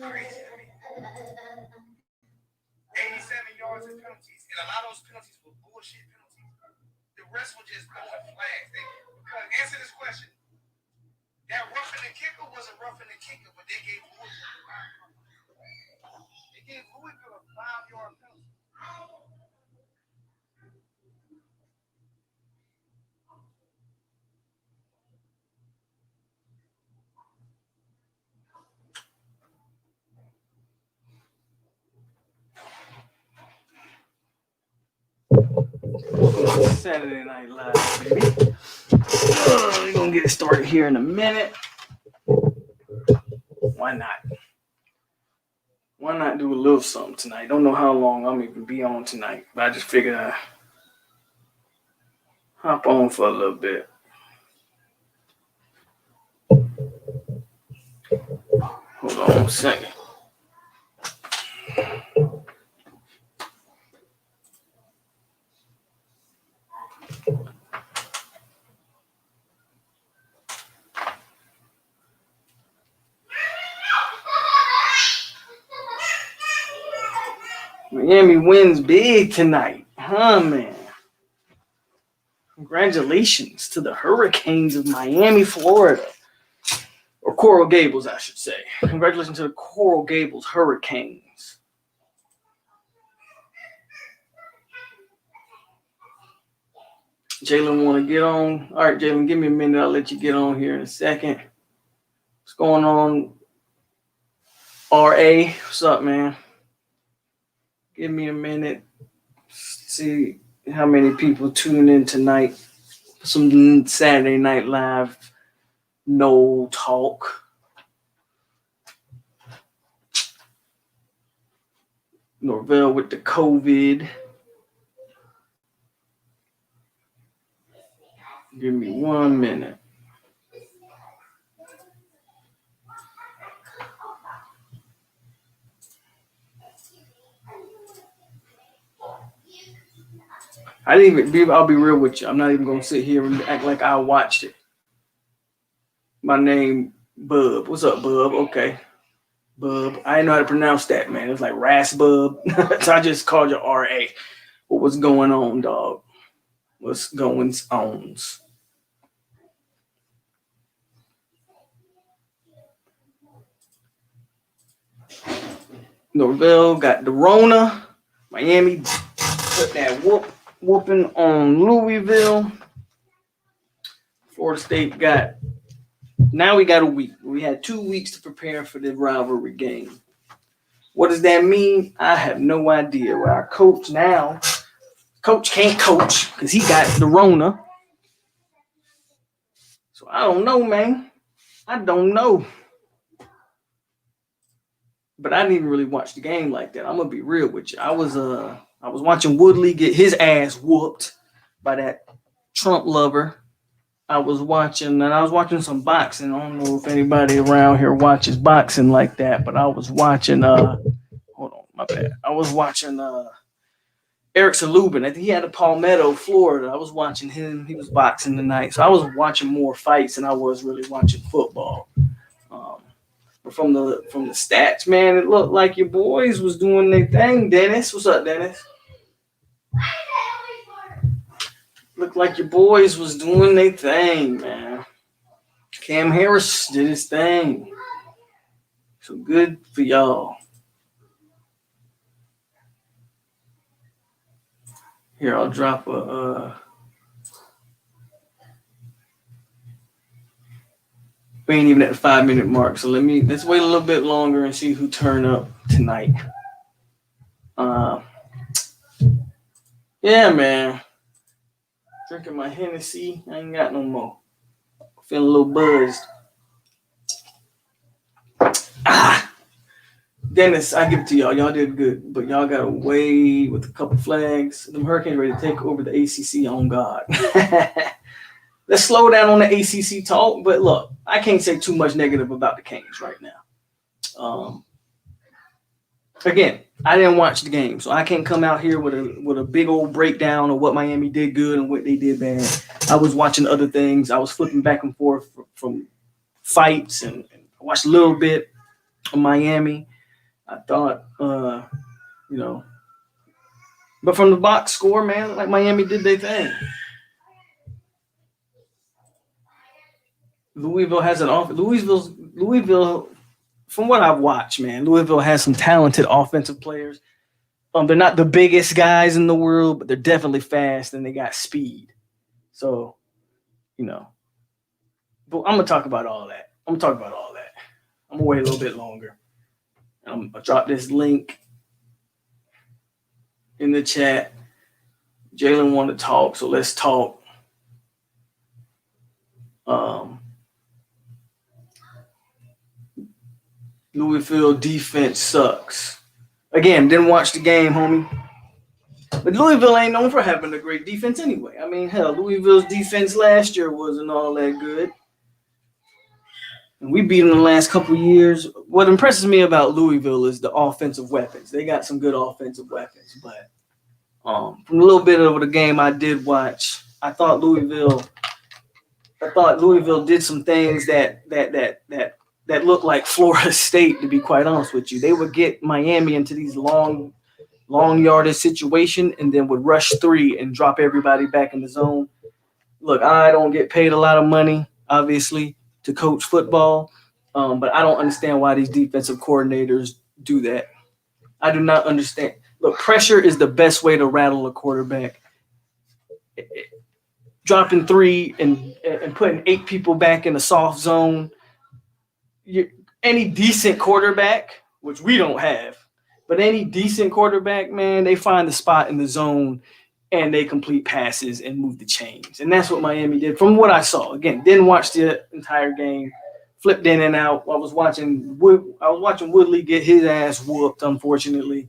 crazy to me. 87 yards in penalties, and a lot of those penalties were bullshit penalties. The rest were just throwing flags. Because answer this question, that roughing the kicker wasn't roughing the kicker, but they gave Louisville a 5-yard penalty. Saturday Night Live, baby. We're gonna get it started here in a minute. Why not? Why not do a little something tonight? Don't know how long I'm even be on tonight, but I just figured I'd hop on for a little bit. Hold on a second. Miami wins big tonight, huh, man? Congratulations to the Hurricanes of Miami, Florida. Or Coral Gables, I should say. Congratulations to the Coral Gables Hurricanes. Jalen want to get on? All right, Jalen, give me a minute. I'll let you get on here in a second. What's going on? RA, what's up, man? Give me a minute. See how many people tune in tonight for some Saturday Night Live no talk. Norvell with the COVID. Give me 1 minute. I'll be real with you. I'm not even going to sit here and act like I watched it. My name, Bub. What's up, Bub? Okay. Bub. I didn't know how to pronounce that, man. It was like Rasbub. So I just called you R.A. What was going on, dog? What's going on? Norvell got the Rona. Miami put that whooping on Louisville. Florida State now we got a week. We had 2 weeks to prepare for the rivalry game. What does that mean? I have no idea. Well, our coach can't coach because he got the Rona. So I don't know, man. I don't know. But I didn't even really watch the game like that. I'm gonna be real with you. I was watching Woodley get his ass whooped by that Trump lover. I was watching some boxing. I don't know if anybody around here watches boxing like that, but I was watching hold on, my bad. I was watching Eric Salubin. I think he had a Palmetto, Florida. I was watching him. He was boxing tonight. So I was watching more fights than I was really watching football. But from the stats, man, it looked like your boys was doing their thing. Dennis, what's up, Dennis? Looked like your boys was doing their thing, man. Cam Harris did his thing. So good for y'all. Here, I'll drop we ain't even at the 5-minute mark, so let's wait a little bit longer and see who turn up tonight. Yeah, man. Drinking my Hennessy. I ain't got no more. Feeling a little buzzed. Dennis, I give it to y'all. Y'all did good, but y'all got away with a couple flags. Them Hurricanes ready to take over the ACC on God. Let's slow down on the ACC talk, but look, I can't say too much negative about the Canes right now. Again, I didn't watch the game, so I can't come out here with a big old breakdown of what Miami did good and what they did bad. I was watching other things. I was flipping back and forth from fights, and I watched a little bit of Miami. I thought, you know, but from the box score, man, like Miami did their thing. Louisville has an off. Louisville, from what I've watched, man, Louisville has some talented offensive players. They're not the biggest guys in the world, but they're definitely fast and they got speed. So, you know, but I'm gonna talk about all that. I'm gonna wait a little bit longer. I'm gonna drop this link in the chat. Jalen wanted to talk, so let's talk. Louisville defense sucks. Again, didn't watch the game, homie. But Louisville ain't known for having a great defense anyway. I mean, hell, Louisville's defense last year wasn't all that good. And we beat them the last couple of years. What impresses me about Louisville is the offensive weapons. They got some good offensive weapons. But from a little bit of the game I did watch, I thought Louisville did some things that looked like Florida State, to be quite honest with you. They would get Miami into these long yardage situation and then would rush three and drop everybody back in the zone. Look, I don't get paid a lot of money, obviously, to coach football, but I don't understand why these defensive coordinators do that. I do not understand. Look, pressure is the best way to rattle a quarterback. Dropping three and putting 8 people back in a soft zone. Any decent quarterback, which we don't have, but any decent quarterback, man, they find the spot in the zone and they complete passes and move the chains. And that's what Miami did from what I saw. Again, didn't watch the entire game, flipped in and out. I was watching Woodley get his ass whooped, unfortunately.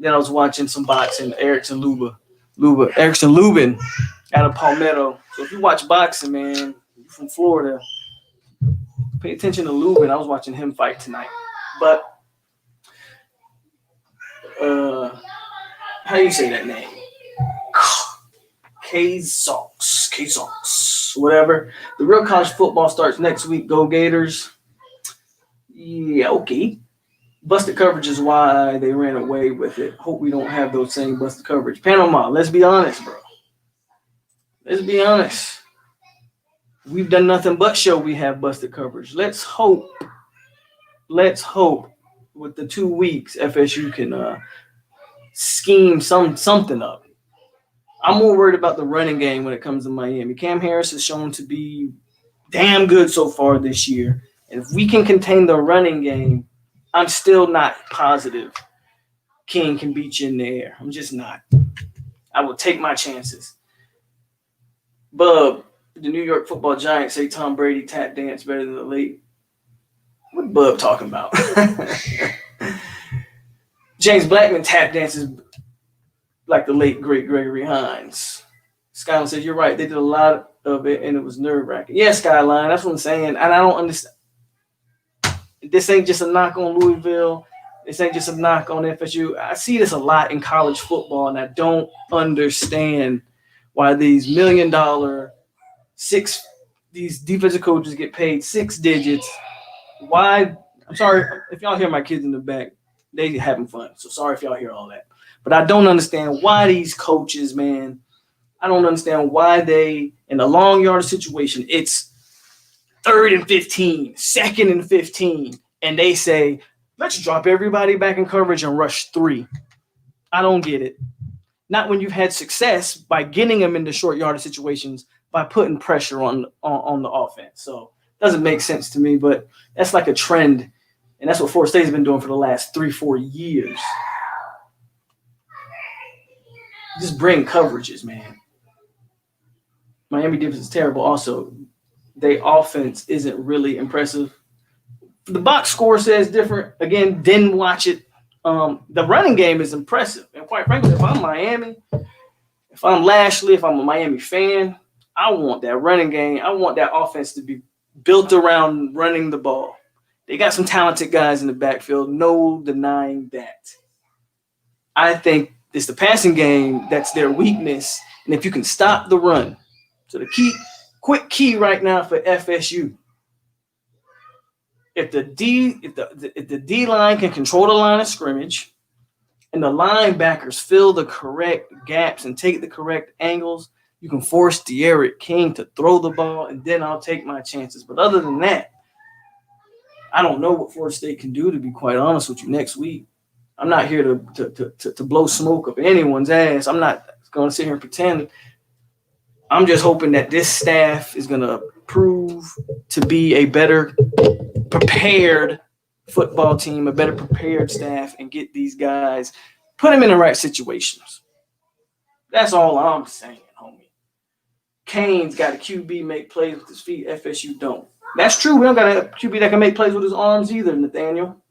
Then I was watching some boxing, Erickson Lubin out of Palmetto. So if you watch boxing, man, you're from Florida, pay attention to Lubin. I was watching him fight tonight. But how do you say that name? K-Sox, whatever. The real college football starts next week. Go Gators. Yeah, okay. Busted coverage is why they ran away with it. Hope we don't have those same busted coverage. Panama, let's be honest, bro. Let's be honest. We've done nothing but show we have busted coverage. Let's hope with the 2 weeks FSU can scheme something up. I'm more worried about the running game when it comes to Miami. Cam Harris has shown to be damn good so far this year. And if we can contain the running game, I'm still not positive King can beat you in the air. I'm just not. I will take my chances. Bub, the New York Football Giants say Tom Brady tap dance better than the late. What Bub talking about? James Blackman tap dances like the late, great Gregory Hines. Skyline says, you're right. They did a lot of it, and it was nerve-wracking. Yeah, Skyline, that's what I'm saying. And I don't understand. This ain't just a knock on Louisville. This ain't just a knock on FSU. I see this a lot in college football, and I don't understand why these $1 million these defensive coaches get paid 6 digits. Why? I'm sorry if y'all hear my kids in the back. They having fun. So sorry if y'all hear all that. But I don't understand why these coaches, man. I don't understand why they, in a long yard situation, it's 3rd and 15, 2nd and 15, and they say, let's drop everybody back in coverage and rush 3. I don't get it. Not when you've had success by getting them into short yardage situations by putting pressure on the offense. So it doesn't make sense to me, but that's like a trend, and that's what Florida State's been doing for the last 3-4 years. Just bring coverages, man. Miami defense is terrible. Also, their offense isn't really impressive. The box score says different. Again, didn't watch it. The running game is impressive. And quite frankly, if I'm Miami, if I'm Lashley, if I'm a Miami fan, I want that running game. I want that offense to be built around running the ball. They got some talented guys in the backfield. No denying that. I think it's the passing game that's their weakness. And if you can stop the run, so the quick key right now for FSU if the D line can control the line of scrimmage, and the linebackers fill the correct gaps and take the correct angles, you can force De'Aaron King to throw the ball, and then I'll take my chances. But other than that, I don't know what Florida State can do, to be quite honest with you, next week. I'm not here to blow smoke up anyone's ass. I'm not going to sit here and pretend. I'm just hoping that this staff is going to prove to be a better prepared football team, a better prepared staff, and get these guys, put them in the right situations. That's all I'm saying, homie. Kane's got a QB make plays with his feet. FSU don't. That's true. We don't got a QB that can make plays with his arms either, Nathaniel.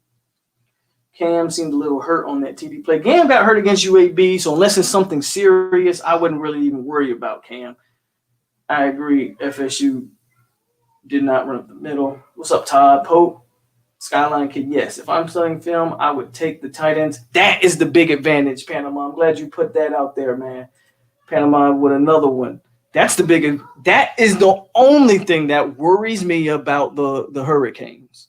Cam seemed a little hurt on that TD play. Cam got hurt against UAB, so unless it's something serious, I wouldn't really even worry about Cam. I agree. FSU did not run up the middle. What's up, Todd? Pope? Skyline Kid, yes. If I'm studying film, I would take the tight ends. That is the big advantage, Panama. I'm glad you put that out there, man. Panama with another one. That's the big. That is the only thing that worries me about the Hurricanes.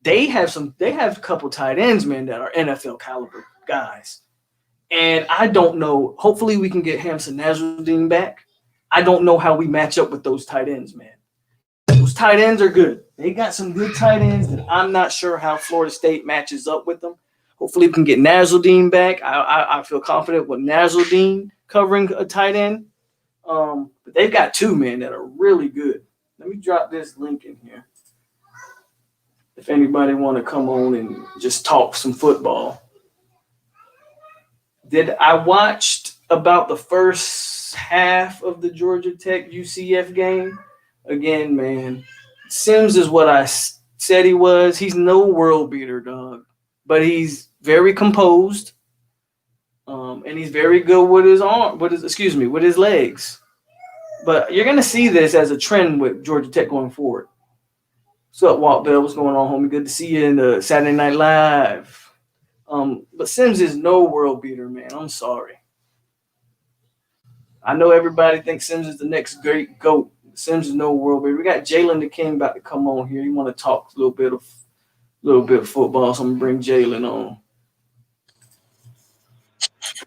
They have a couple tight ends, man, that are NFL caliber guys. And I don't know. Hopefully we can get Hamza Nasruddin back. I don't know how we match up with those tight ends, man. Those tight ends are good. They got some good tight ends, and I'm not sure how Florida State matches up with them. Hopefully we can get Nasruddin back. I feel confident with Nasruddin covering a tight end. But they've got two, man, that are really good. Let me drop this link in here. If anybody want to come on and just talk some football. I watched about the first half of the Georgia Tech UCF game. Again, man, Sims is what I said he was. He's no world beater, dog. But he's very composed. And he's very good with his with his legs. But you're gonna see this as a trend with Georgia Tech going forward. What's up, Walt Bell? What's going on, homie? Good to see you in the Saturday Night Live. But Sims is no world beater, man. I'm sorry. I know everybody thinks Sims is the next great GOAT. Sims is no world beater. We got Jalen the King about to come on here. He want to talk a little bit of football, so I'm gonna bring Jalen on.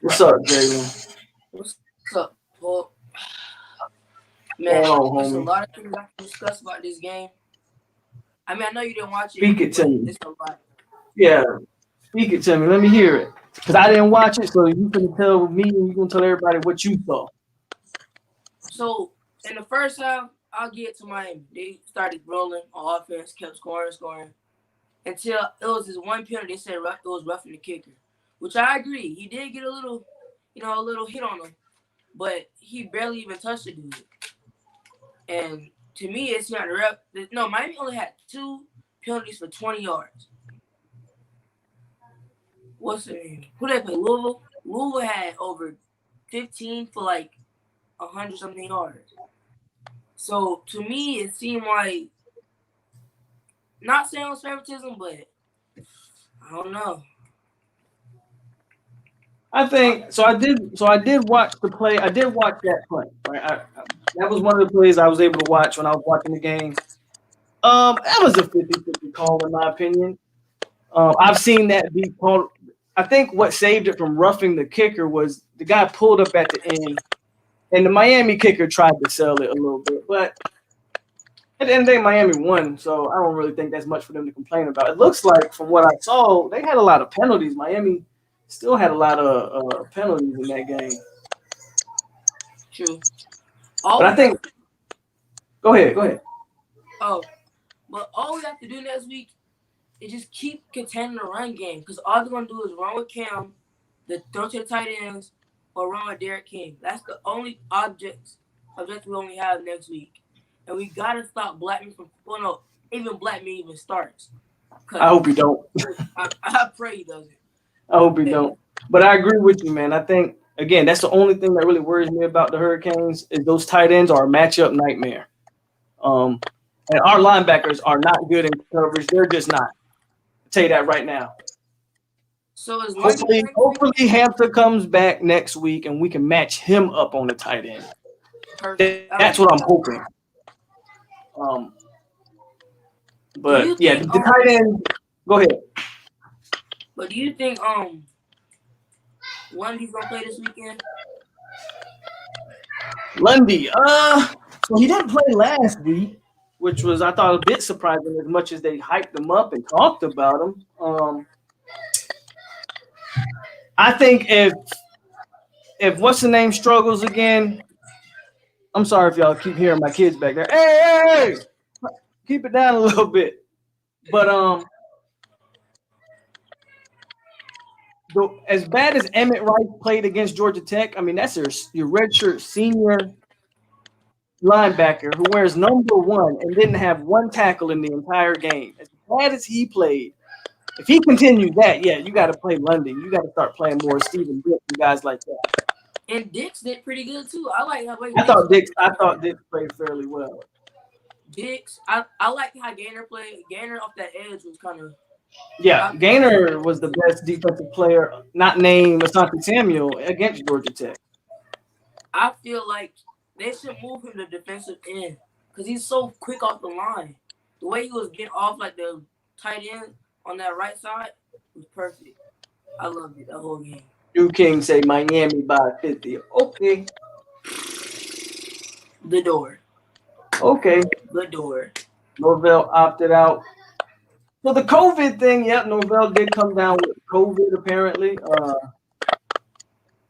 What's up, Jalen? What's up, Paul? Man, there's a lot of things I can discuss about this game. I mean, I know you didn't watch it. Speak it to me. It's a lot. Yeah, speak it to me. Let me hear it. Because I didn't watch it, so you can tell me and you can tell everybody what you saw. So, in the first half, I'll get to Miami. They started rolling on offense, kept scoring. Until it was this one penalty. They said it was roughing the kicker, which I agree. He did get a little hit on him, but he barely even touched the dude. And to me, it's not the ref. No, Miami only had 2 penalties for 20 yards. What's the name? Who they play? Louisville? Louisville had over 15 for like 100-something yards. So to me, it seemed like, not saying it was favoritism, but I don't know. I think so. I did watch the play. I did watch that play. Right? That was one of the plays I was able to watch when I was watching the game. That was a 50-50 call, in my opinion. I've seen that be called. I think what saved it from roughing the kicker was the guy pulled up at the end, and the Miami kicker tried to sell it a little bit. But at the end of the day, Miami won, so I don't really think that's much for them to complain about. It looks like, from what I saw, they had a lot of penalties. Miami still had a lot of penalties in that game. True. But I think – go ahead. Oh, but all we have to do next week is just keep contending the run game, because all they're going to do is run with Cam, throw to the tight ends, or run with Derek King. That's the only object we only have next week. And we got to stop Blackman from – well, no, even Blackman even starts. I hope he don't. I pray he doesn't. I hope he don't. But I agree with you, man. I think, again, that's the only thing that really worries me about the Hurricanes is those tight ends are a matchup nightmare. And our linebackers are not good in coverage. They're just not. I'll tell you that right now. So hopefully Hampton comes back next week and we can match him up on the tight end. Perfect. That's what I'm hoping. Do But you yeah, think the tight end. Go ahead. but do you think Lundy's gonna play this weekend? Lundy. So he didn't play last week, which was I thought a bit surprising as much as they hyped him up and talked about him. I think if what's the name struggles again. I'm sorry if y'all keep hearing my kids back there. Hey, keep it down a little bit. But as bad as Emmett Rice played against Georgia Tech, I mean that's your redshirt senior linebacker who wears number 1 and didn't have one tackle in the entire game. As bad as he played, if he continues that, yeah, you got to play London. You got to start playing more Stephen Dix and guys like that. And Dix did pretty good too. I like how I thought Dix played fairly well. Dix, I like how Gainer played. Gainer off that edge was kind of. Yeah, Gainer was the best defensive player, not named Asante Samuel, against Georgia Tech. I feel like they should move him to defensive end because he's so quick off the line. The way he was getting off like the tight end on that right side was perfect. I loved it the whole game. Drew King say Miami by 50. Okay. The door. Okay. The door. Norvell opted out. So the COVID thing, yep, Norvell did come down with COVID apparently.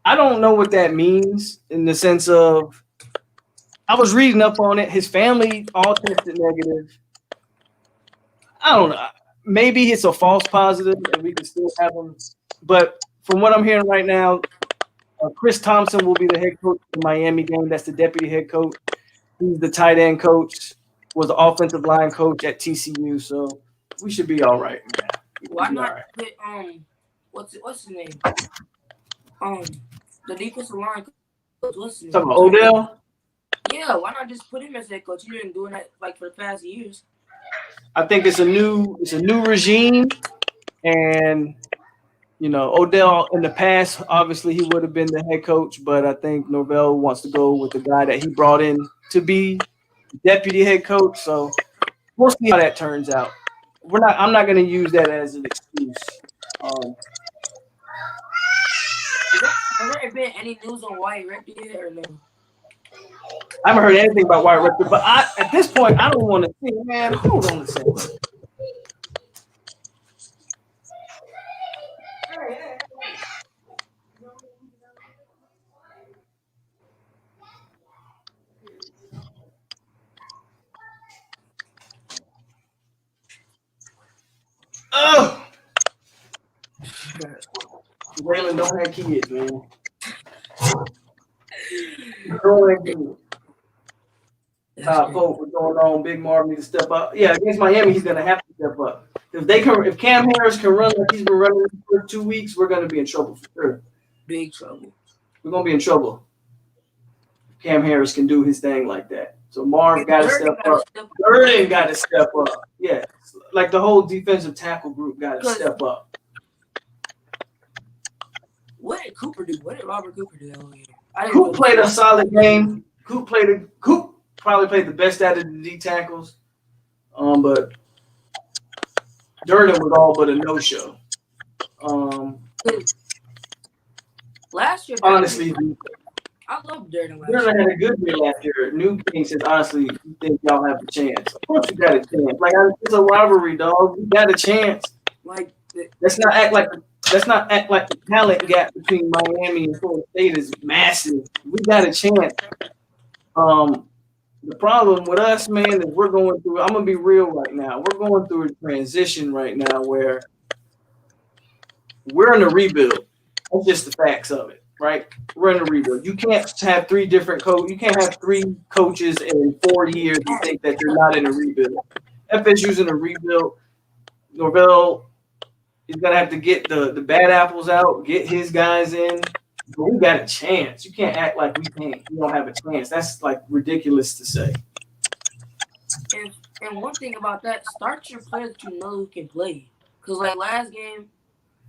I don't know what that means in the sense of I was reading up on it. His family all tested negative. I don't know. Maybe it's a false positive and we can still have him. But from what I'm hearing right now, Chris Thompson will be the head coach of the Miami game. That's the deputy head coach. He's the tight end coach, was the offensive line coach at TCU. So we should be all right, man. Why not put what's his name? The defensive line coach. What's his name? Talking about Odell? Yeah, why not just put him as head coach? You've been doing that like for the past years. I think it's a new regime, and you know Odell in the past, obviously he would have been the head coach, but I think Norvell wants to go with the guy that he brought in to be deputy head coach. So we'll see how that turns out. I'm not going to use that as an excuse. Has there been any news on Wyatt Rector yet or no? I haven't heard anything about Wyatt Rector, but at this point, I don't want to see. Man, hold on a second. Oh, Waylon don't have kids, man. Top vote was going on. Big Marv needs to step up. Yeah, against Miami, he's gonna have to step up. If Cam Harris can run like he's been running for 2 weeks, we're gonna be in trouble for sure. Big trouble. We're gonna be in trouble. If Cam Harris can do his thing like that. So Marv got to step up. Durden got to step up. Yeah, like the whole defensive tackle group got to step up. What did Cooper do? What did Robert Cooper do that whole game? Coop played a solid game. Coop probably played the best out of the D tackles. But Durden was all but a no-show. Last year, honestly, I love Durden. Durden had a good year last year. New King says, honestly, you think y'all have a chance? Of course you got a chance. Like it's a rivalry, dog. You got a chance. Like let's not act like the talent gap between Miami and Florida State is massive. We got a chance. The problem with us, man, is we're going through. I'm gonna be real right now. We're going through a transition right now where we're in a rebuild. That's just the facts of it, right? We're in a rebuild. You can't have three different coaches. You can't have three coaches in 4 years and think that you're not in a rebuild. FSU's in a rebuild. Norvell is gonna have to get the bad apples out, get his guys in. But we got a chance. You can't act like we don't have a chance. That's like ridiculous to say. And one thing about that, start your players that you know who can play. Because like last game,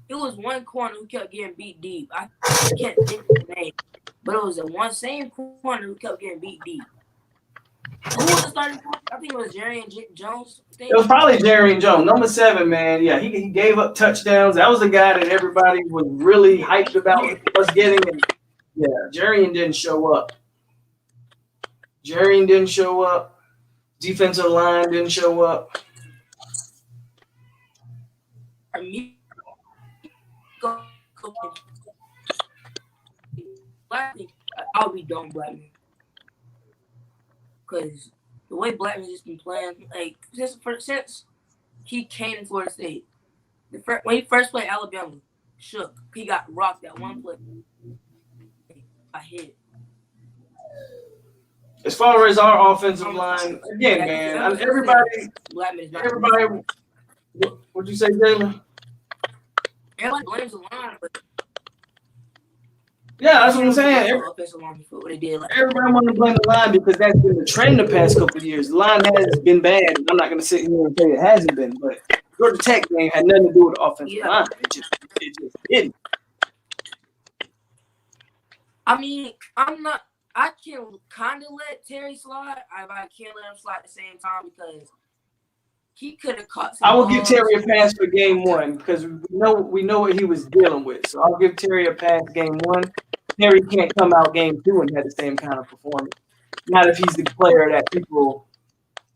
it was one corner who kept getting beat deep. I can't think of the name, but it was the one same corner who kept getting beat deep. Who was the starting? I think it was Jerry and Jones. It was probably Jerry and Jones. Number 7, man. Yeah, he gave up touchdowns. That was the guy that everybody was really hyped about us getting. And yeah, Jerry didn't show up. Jerry didn't show up. Defensive line didn't show up. I'll be done Blackman. Because the way Blackman's just been playing, like, since he came to Florida State, when he first played Alabama, shook. He got rocked that one play. I hit. As far as our offensive line, again, man, everybody. What'd you say, Jalen? Everybody blames the line, but yeah, that's what I'm saying. Everybody want to blame the line because that's been the trend the past couple of years. The line has been bad. I'm not going to sit here and say it hasn't been, but Georgia Tech game had nothing to do with the offensive line. It just didn't. I mean, I can kind of let Terry slide. I can't let him slide at the same time because he could have caught some I will balls. give Terry a pass for game 1 because we know what he was dealing with. So I'll give Terry a pass game 1. Terry can't come out game 2 and have the same kind of performance. Not if he's the player that people,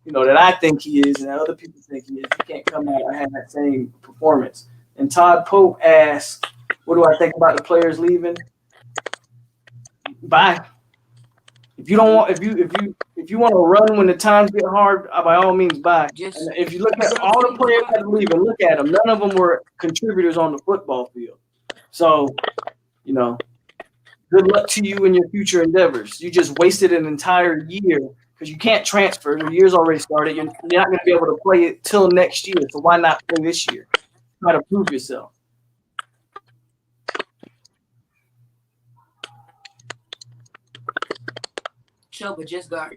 that I think he is and that other people think he is. He can't come out and have that same performance. And Todd Pope asked, "What do I think about the players leaving?" Bye. If you want to run when the times get hard, by all means, bye. And if you look at all the players that are leaving, look at them. None of them were contributors on the football field. So, good luck to you in your future endeavors. You just wasted an entire year because you can't transfer. The year's already started. You're not going to be able to play it till next year. So why not play this year? Try to prove yourself. But just got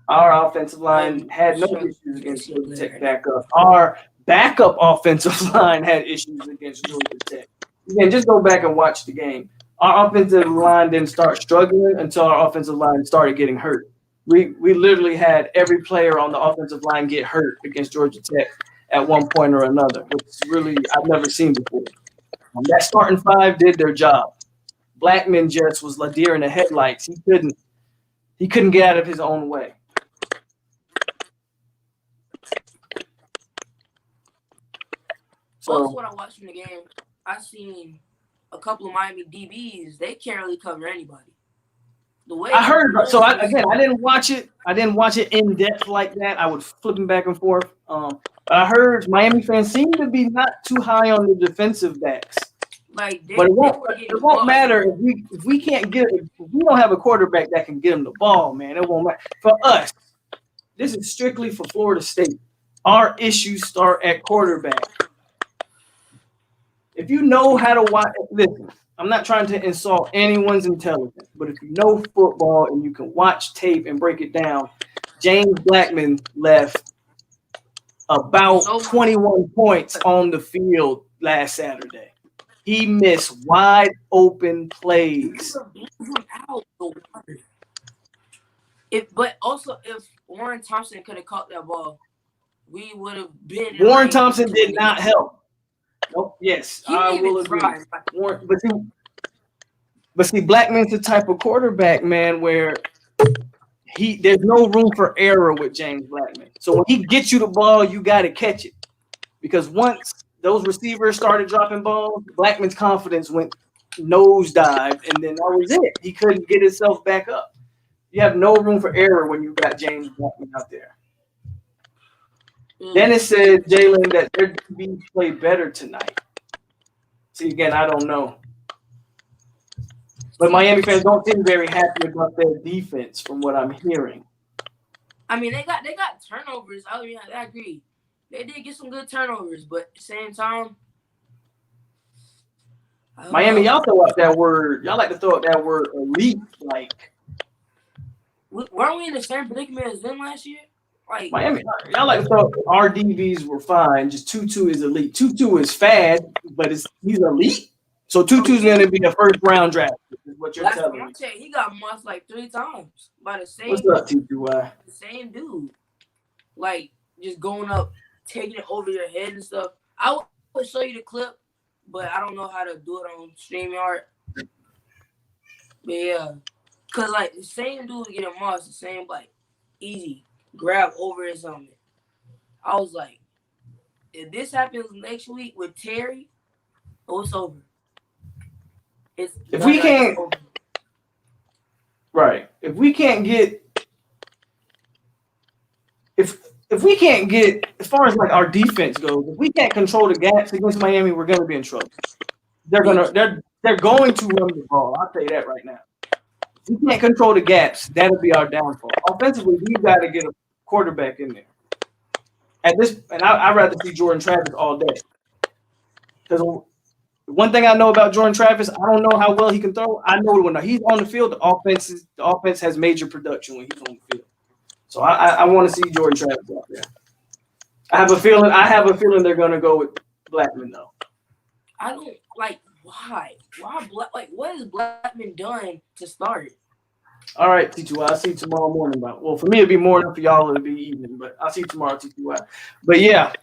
our offensive line had no issues against Georgia Tech backup. Our backup offensive line had issues against Georgia Tech. Again, just go back and watch the game. Our offensive line didn't start struggling until our offensive line started getting hurt. We literally had every player on the offensive line get hurt against Georgia Tech at one point or another, which really I've never seen before. That starting 5 did their job. Blackman just was like deer in the headlights. He couldn't get out of his own way. Also, what I watched from the game, I seen a couple of Miami DBs. They can't really cover anybody. The way I heard, I didn't watch it. I didn't watch it in depth like that. I was flipping back and forth. But I heard Miami fans seem to be not too high on the defensive backs. But it won't matter if we can't if we don't have a quarterback that can get him the ball, man. It won't matter. For us, this is strictly for Florida State. Our issues start at quarterback. If you know how to watch, listen, I'm not trying to insult anyone's intelligence, but if you know football and you can watch tape and break it down, James Blackman left about 21 points on the field last Saturday. He missed wide open plays. But also, if Warren Thompson could have caught that ball, we would have been. Warren Thompson did not help. Nope. Yes, I will agree. But see, Blackman's the type of quarterback, man, where there's no room for error with James Blackman. So when he gets you the ball, you got to catch it. Because once those receivers started dropping balls, Blackman's confidence went nosedive, and then that was it. He couldn't get himself back up. You have no room for error when you got James Blackman out there. Dennis said, Jalen, that their DBs play better tonight. See, again, I don't know. But Miami fans don't seem very happy about their defense from what I'm hearing. I mean, they got turnovers. I agree. They did get some good turnovers, but at the same time, Miami, y'all throw out that word. Y'all like to throw out that word elite. Like, weren't we in the same predicament as them last year? Like Miami, y'all like to throw our DBs were fine. Just Tutu is elite. Tutu is fast, but he's elite. So Tutu's going to be a first round draft. Is what you're Last time telling I me. checked, he got mossed like 3 times by What's up, T2Y? the same dude. Like just going up, taking it over your head and stuff. I would show you the clip, but I don't know how to do it on StreamYard. But yeah, cause like the same dude getting mossed, the same like easy grab over his helmet. I was like, if this happens next week with Terry, oh, it's over. It's If we like, it's can't, over. right? If we can't get as far as like our defense goes, if we can't control the gaps against Miami, we're gonna be in trouble. They're going to run the ball. I'll tell you that right now. If we can't control the gaps, that'll be our downfall. Offensively, we've got to get a quarterback in there. At this, and I'd rather see Jordan Travis all day. Because one thing I know about Jordan Travis, I don't know how well he can throw. I know when he's on the field, the offense has major production when he's on the field. So I want to see Jordan Travis out there. I have a feeling they're going to go with Blackman though. I don't like why like what has Blackman done to start? All right, T2Y. I'll see you tomorrow morning. Well, for me, it'd be morning. For y'all, it'd be evening. But I'll see you tomorrow, T2Y. But yeah,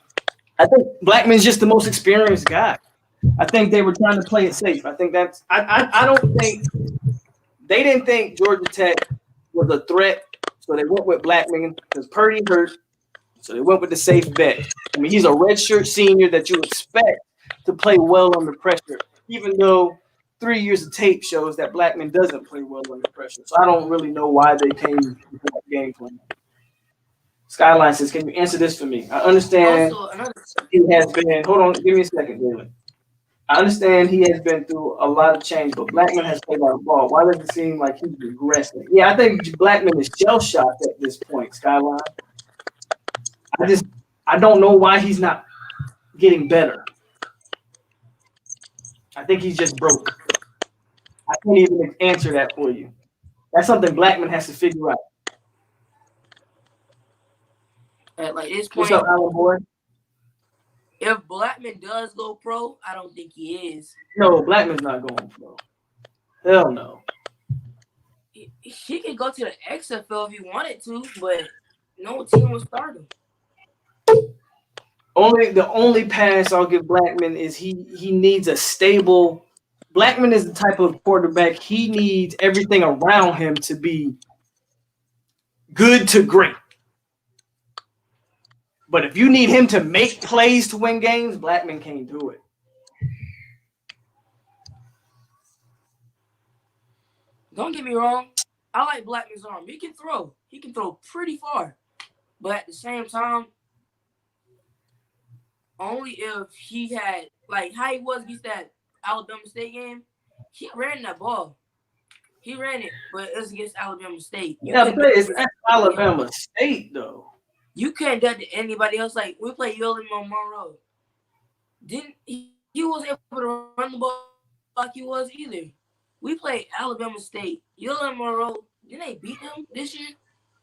I think Blackman's just the most experienced guy. I think they were trying to play it safe. I think that's. I don't think they didn't think Georgia Tech was a threat, so they went with Blackman because Purdy hurt. So they went with the safe bet. I mean, he's a redshirt senior that you expect to play well under pressure, even though 3 years of tape shows that Blackman doesn't play well under pressure. So I don't really know why they came with that game plan. Skyline says, can you answer this for me? I understand he has been – hold on, give me a second, David. I understand he has been through a lot of change, but Blackman has played out of ball. Why does it seem like he's regressing? Yeah, I think Blackman is shell-shocked at this point, Skyline. I don't know why he's not getting better. I think he's just broke. I can't even answer that for you. That's something Blackman has to figure out. At like this What's point, up, Alan Boy? if Blackman does go pro, I don't think he is. No, Blackman's not going pro. Hell no. He could go to the XFL if he wanted to, but no team will start him. The only pass I'll give Blackman is he needs a stable. Blackman is the type of quarterback he needs everything around him to be good to great. But if you need him to make plays to win games, Blackman can't do it. Don't get me wrong. I like Blackman's arm. He can throw. He can throw pretty far. But at the same time, only if he had, like how he was against that Alabama State game, he ran that ball. He ran it, but it was against Alabama State. But it's Alabama State, though. You couldn't do that to anybody else. Like, we played Yolan Monroe. He wasn't able to run the ball like he was either. We played Alabama State. Yolan Monroe, didn't they beat them this year?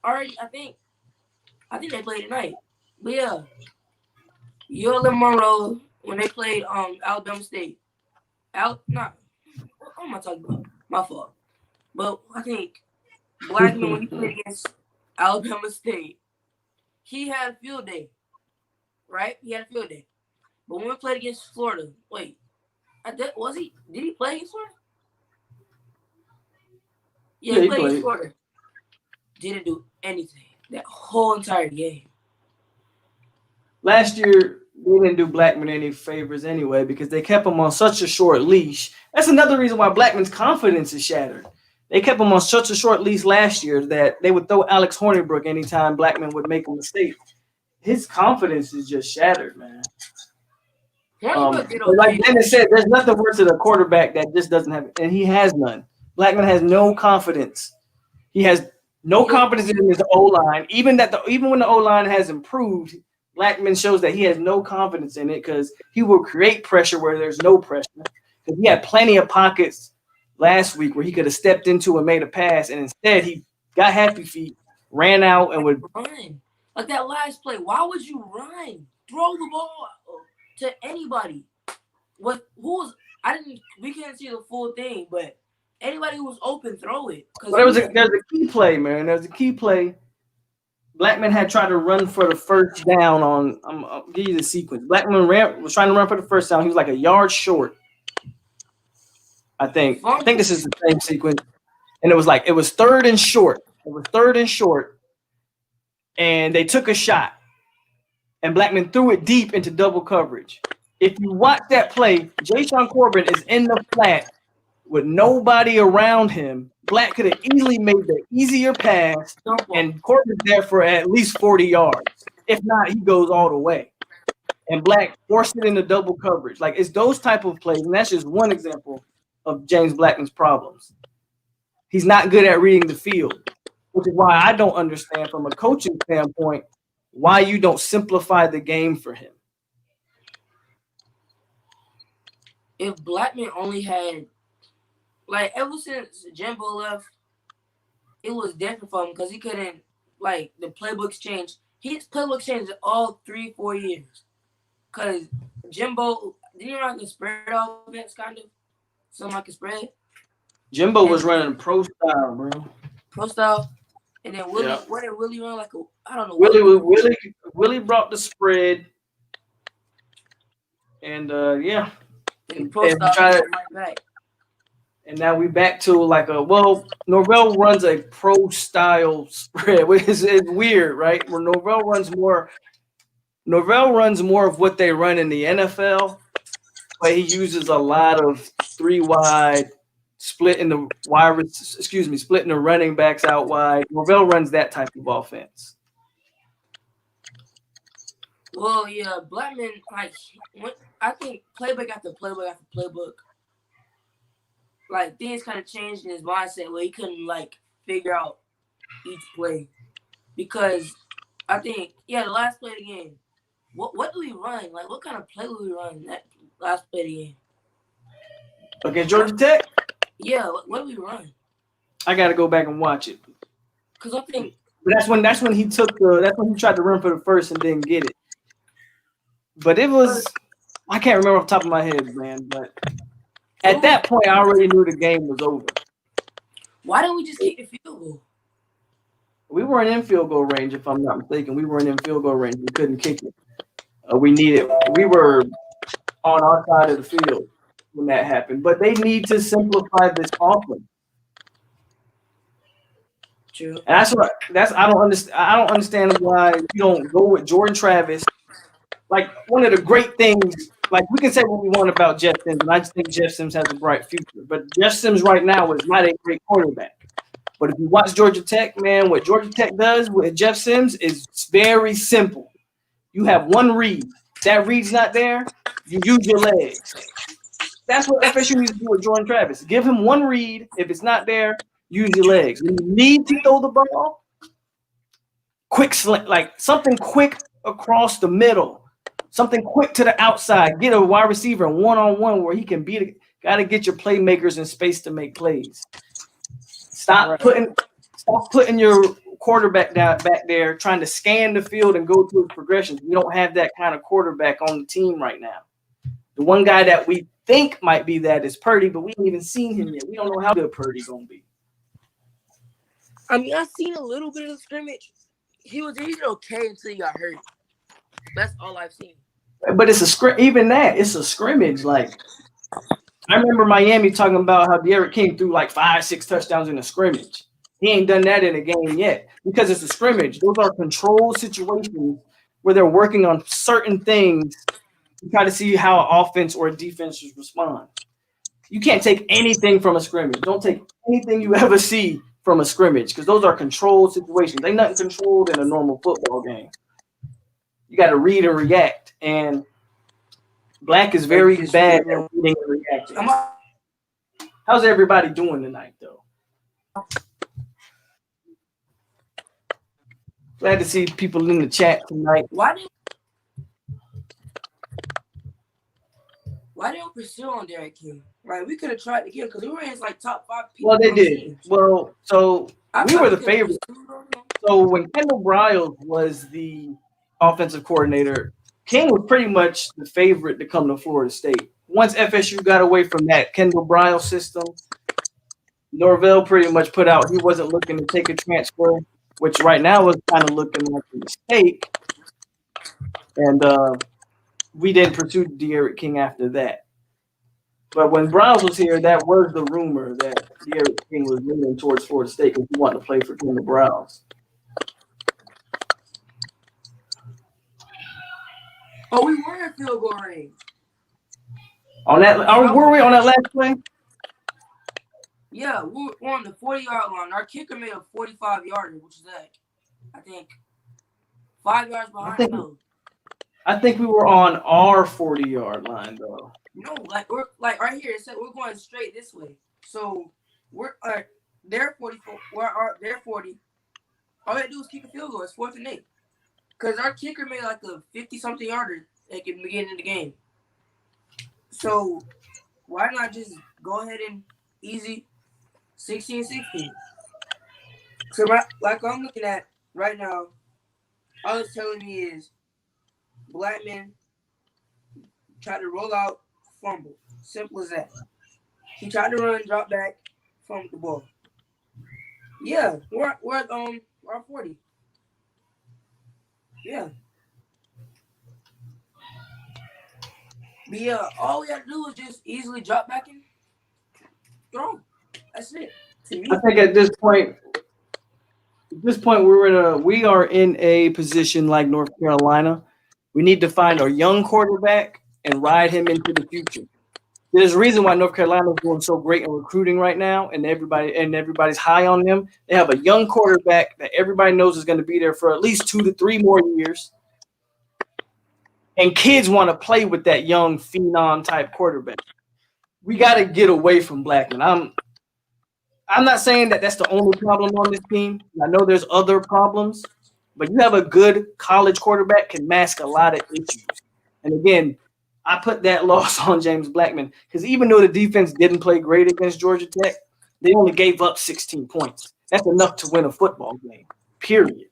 Already, I think they played tonight. But yeah, Yolan Monroe, when they played Alabama State. What am I talking about? My fault. But I think Blackman, when he played against Alabama State, he had a field day, right? He had a field day. But when we played against Florida, did he play against Florida? Yeah, he played against Florida. Didn't do anything that whole entire game. Last year, they didn't do Blackman any favors anyway because they kept him on such a short leash. That's another reason why Blackman's confidence is shattered. They kept him on such a short leash last year that they would throw Alex Hornibrook anytime Blackman would make a mistake. His confidence is just shattered, man. Like Dennis said, there's nothing worse than a quarterback that just doesn't have it, and he has none. Blackman has no confidence. He has no confidence in his O-line. Even when the O-line has improved, Blackman shows that he has no confidence in it because he will create pressure where there's no pressure. Because he had plenty of pockets last week where he could have stepped into and made a pass, and instead he got happy feet, ran out, and would run. Like that last play, why would you run? Throw the ball to anybody. Who was We couldn't see the full thing, but anybody who was open, throw it. Cause Well, there's a key play, man. There's a key play. Blackman had tried to run for the first down on. I'll give you the sequence. Blackman was trying to run for the first down. He was like a yard short. I think this is the same sequence. And it was third and short. It was third and short. And they took a shot. And Blackman threw it deep into double coverage. If you watch that play, Jayshon Corbin is in the flat with nobody around him. Black could have easily made the easier pass, and Corbin's there for at least 40 yards. If not, he goes all the way. And Black forced it into double coverage. Like, it's those type of plays, and that's just one example of James Blackman's problems. He's not good at reading the field, which is why I don't understand from a coaching standpoint why you don't simplify the game for him. If Blackman only had, like, ever since Jimbo left, it was different for him because he couldn't, like, the playbooks changed. His playbooks changed all 3-4 years. Because Jimbo, didn't he run like a spread offense, kind of? Something like a spread? Jimbo was running pro style, bro. Pro style. And then Willie, what did Willie run? Like, I don't know. Willie brought the spread. And, yeah. And pro style back. And now we back to Norvell runs a pro style spread, which is weird, right? Where Norvell runs more of what they run in the NFL, but he uses a lot of 3 wide, splitting the running backs out wide. Norvell runs that type of offense. Well, yeah, Blackman, I think playbook after playbook after playbook, like, things kind of changed in his mindset where he couldn't, like, figure out each play. Because I think, the last play of the game, what do we run? Like, what kind of play do we run that last play of the game? Against Georgia Tech? Yeah, what do we run? I got to go back and watch it. Because I think... But that's when he tried to run for the first and didn't get it. But it was... I can't remember off the top of my head, man, but... At that point, I already knew the game was over. Why don't we just kick the field goal? We weren't in field goal range, if I'm not mistaken. We weren't in field goal range. We couldn't kick it. We were on our side of the field when that happened. But they need to simplify this offense. True. And I don't understand why you don't go with Jordan Travis. Like, one of the great things, like, we can say what we want about Jeff Sims, and I just think Jeff Sims has a bright future. But Jeff Sims right now is not a great quarterback. But if you watch Georgia Tech, man, what Georgia Tech does with Jeff Sims is very simple. You have one read. If that read's not there, you use your legs. That's what FSU needs to do with Jordan Travis. Give him one read. If it's not there, use your legs. When you need to throw the ball, quick slant, like something quick across the middle. Something quick to the outside. Get a wide receiver one-on-one where he can got to get your playmakers in space to make plays. Stop putting your quarterback back there trying to scan the field and go through his progressions. We don't have that kind of quarterback on the team right now. The one guy that we think might be that is Purdy, but we haven't even seen him yet. We don't know how good Purdy's going to be. I mean, I've seen a little bit of the scrimmage. He was okay until he got hurt. That's all I've seen. But it's a scrimmage. Like, I remember Miami talking about how De'Aaron King threw like 5-6 touchdowns in a scrimmage. He ain't done that in a game yet because it's a scrimmage. Those are controlled situations where they're working on certain things to try to see how an offense or a defense respond. You can't take anything from a scrimmage. Don't take anything you ever see from a scrimmage because those are controlled situations. Ain't nothing controlled in a normal football game. You got to read and react, and Black is very bad at reading and reacting. How's everybody doing tonight, though? Glad to see people in the chat tonight. Why didn't we pursue on Derek King? Right, we could have tried to get him because we were in his top 5 people. Well, they did. Teams. Well, so we were the favorite. So when Kendall Briles was the offensive coordinator, King was pretty much the favorite to come to Florida State. once FSU got away from that Kendall Briles system, Norvell pretty much put out he wasn't looking to take a transfer, which right now is kind of looking like a mistake. And we didn't pursue De'Aaron King after that. But when Browns was here, that was the rumor that De'Aaron King was leaning towards Florida State because he wanted to play for Kendall Browns. Oh, we were in field goal range. On that, were we on that last play? Yeah, we're on the 40-yard line. Our kicker made a 45-yarder, which is like, I think, 5 yards behind. I think we were on our 40-yard line though. No, like we're like right here. It said we're going straight this way. So we're they're 44. They're 40. All they do is kick a field goal. It's 4th and 8. Because our kicker made like a 50-something yarder at the beginning of the game. So why not just go ahead and easy 16-16? So like I'm looking at right now, all it's telling me is Blackman tried to roll out, fumble. Simple as that. He tried to run, drop back, fumble the ball. Yeah, we're at 40. Yeah. But yeah, all we have to do is just easily drop back and throw. That's it. I think at this point we are in a position like North Carolina. We need to find a young quarterback and ride him into the future. There's a reason why North Carolina is doing so great in recruiting right now, and everybody's high on them. They have a young quarterback that everybody knows is going to be there for at least 2 to 3 more years. And kids want to play with that young phenom type quarterback. We got to get away from Blackman. I'm not saying that that's the only problem on this team. I know there's other problems, but you have a good college quarterback can mask a lot of issues. And again, I put that loss on James Blackman because even though the defense didn't play great against Georgia Tech, they only gave up 16 points. That's enough to win a football game, period.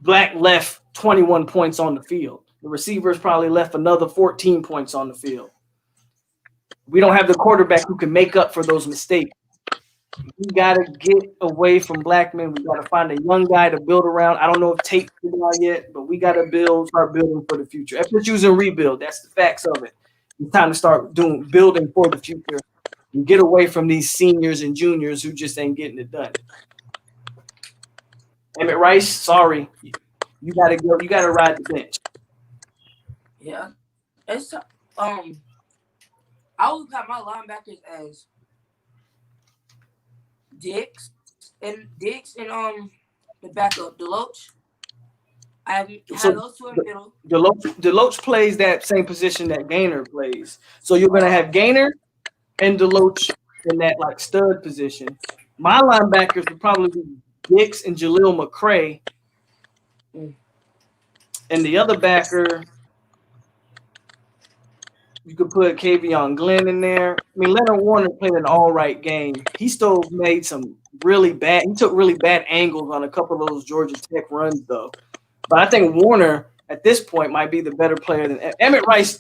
Black left 21 points on the field. The receivers probably left another 14 points on the field. We don't have the quarterback who can make up for those mistakes. We got to get away from Blackman. We got to find a young guy to build around. I don't know if Tate's out yet, but we got to start building for the future. FSU's in rebuild. That's the facts of it. It's time to start building for the future and get away from these seniors and juniors who just ain't getting it done. Emmett Rice, sorry. You got to go. You got to ride the bench. Yeah. It's I would have my linebackers as Dix and the backup Deloach. I have those two in the middle. Deloach plays that same position that Gaynor plays. So you're gonna have Gaynor and Deloach in that like stud position. My linebackers would probably be Dix and Jaleel McCray. And the other backer, you could put Kavion Glenn in there. I mean, Leonard Warner played an all right game. He still made some really bad. He took really bad angles on a couple of those Georgia Tech runs, though. But I think Warner at this point might be the better player than Emmett Rice.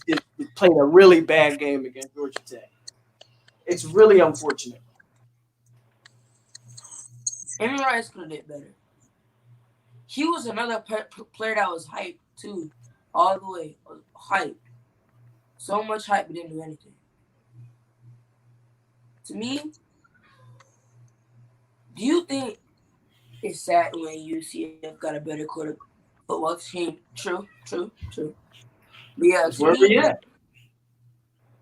Played a really bad game against Georgia Tech. It's really unfortunate. Emmett Rice could have did better. He was another player that was hyped too, all the way hyped. So much hype, but didn't do anything. To me, do you think it's sad when UCF got a better football team? True. But yeah, where we at?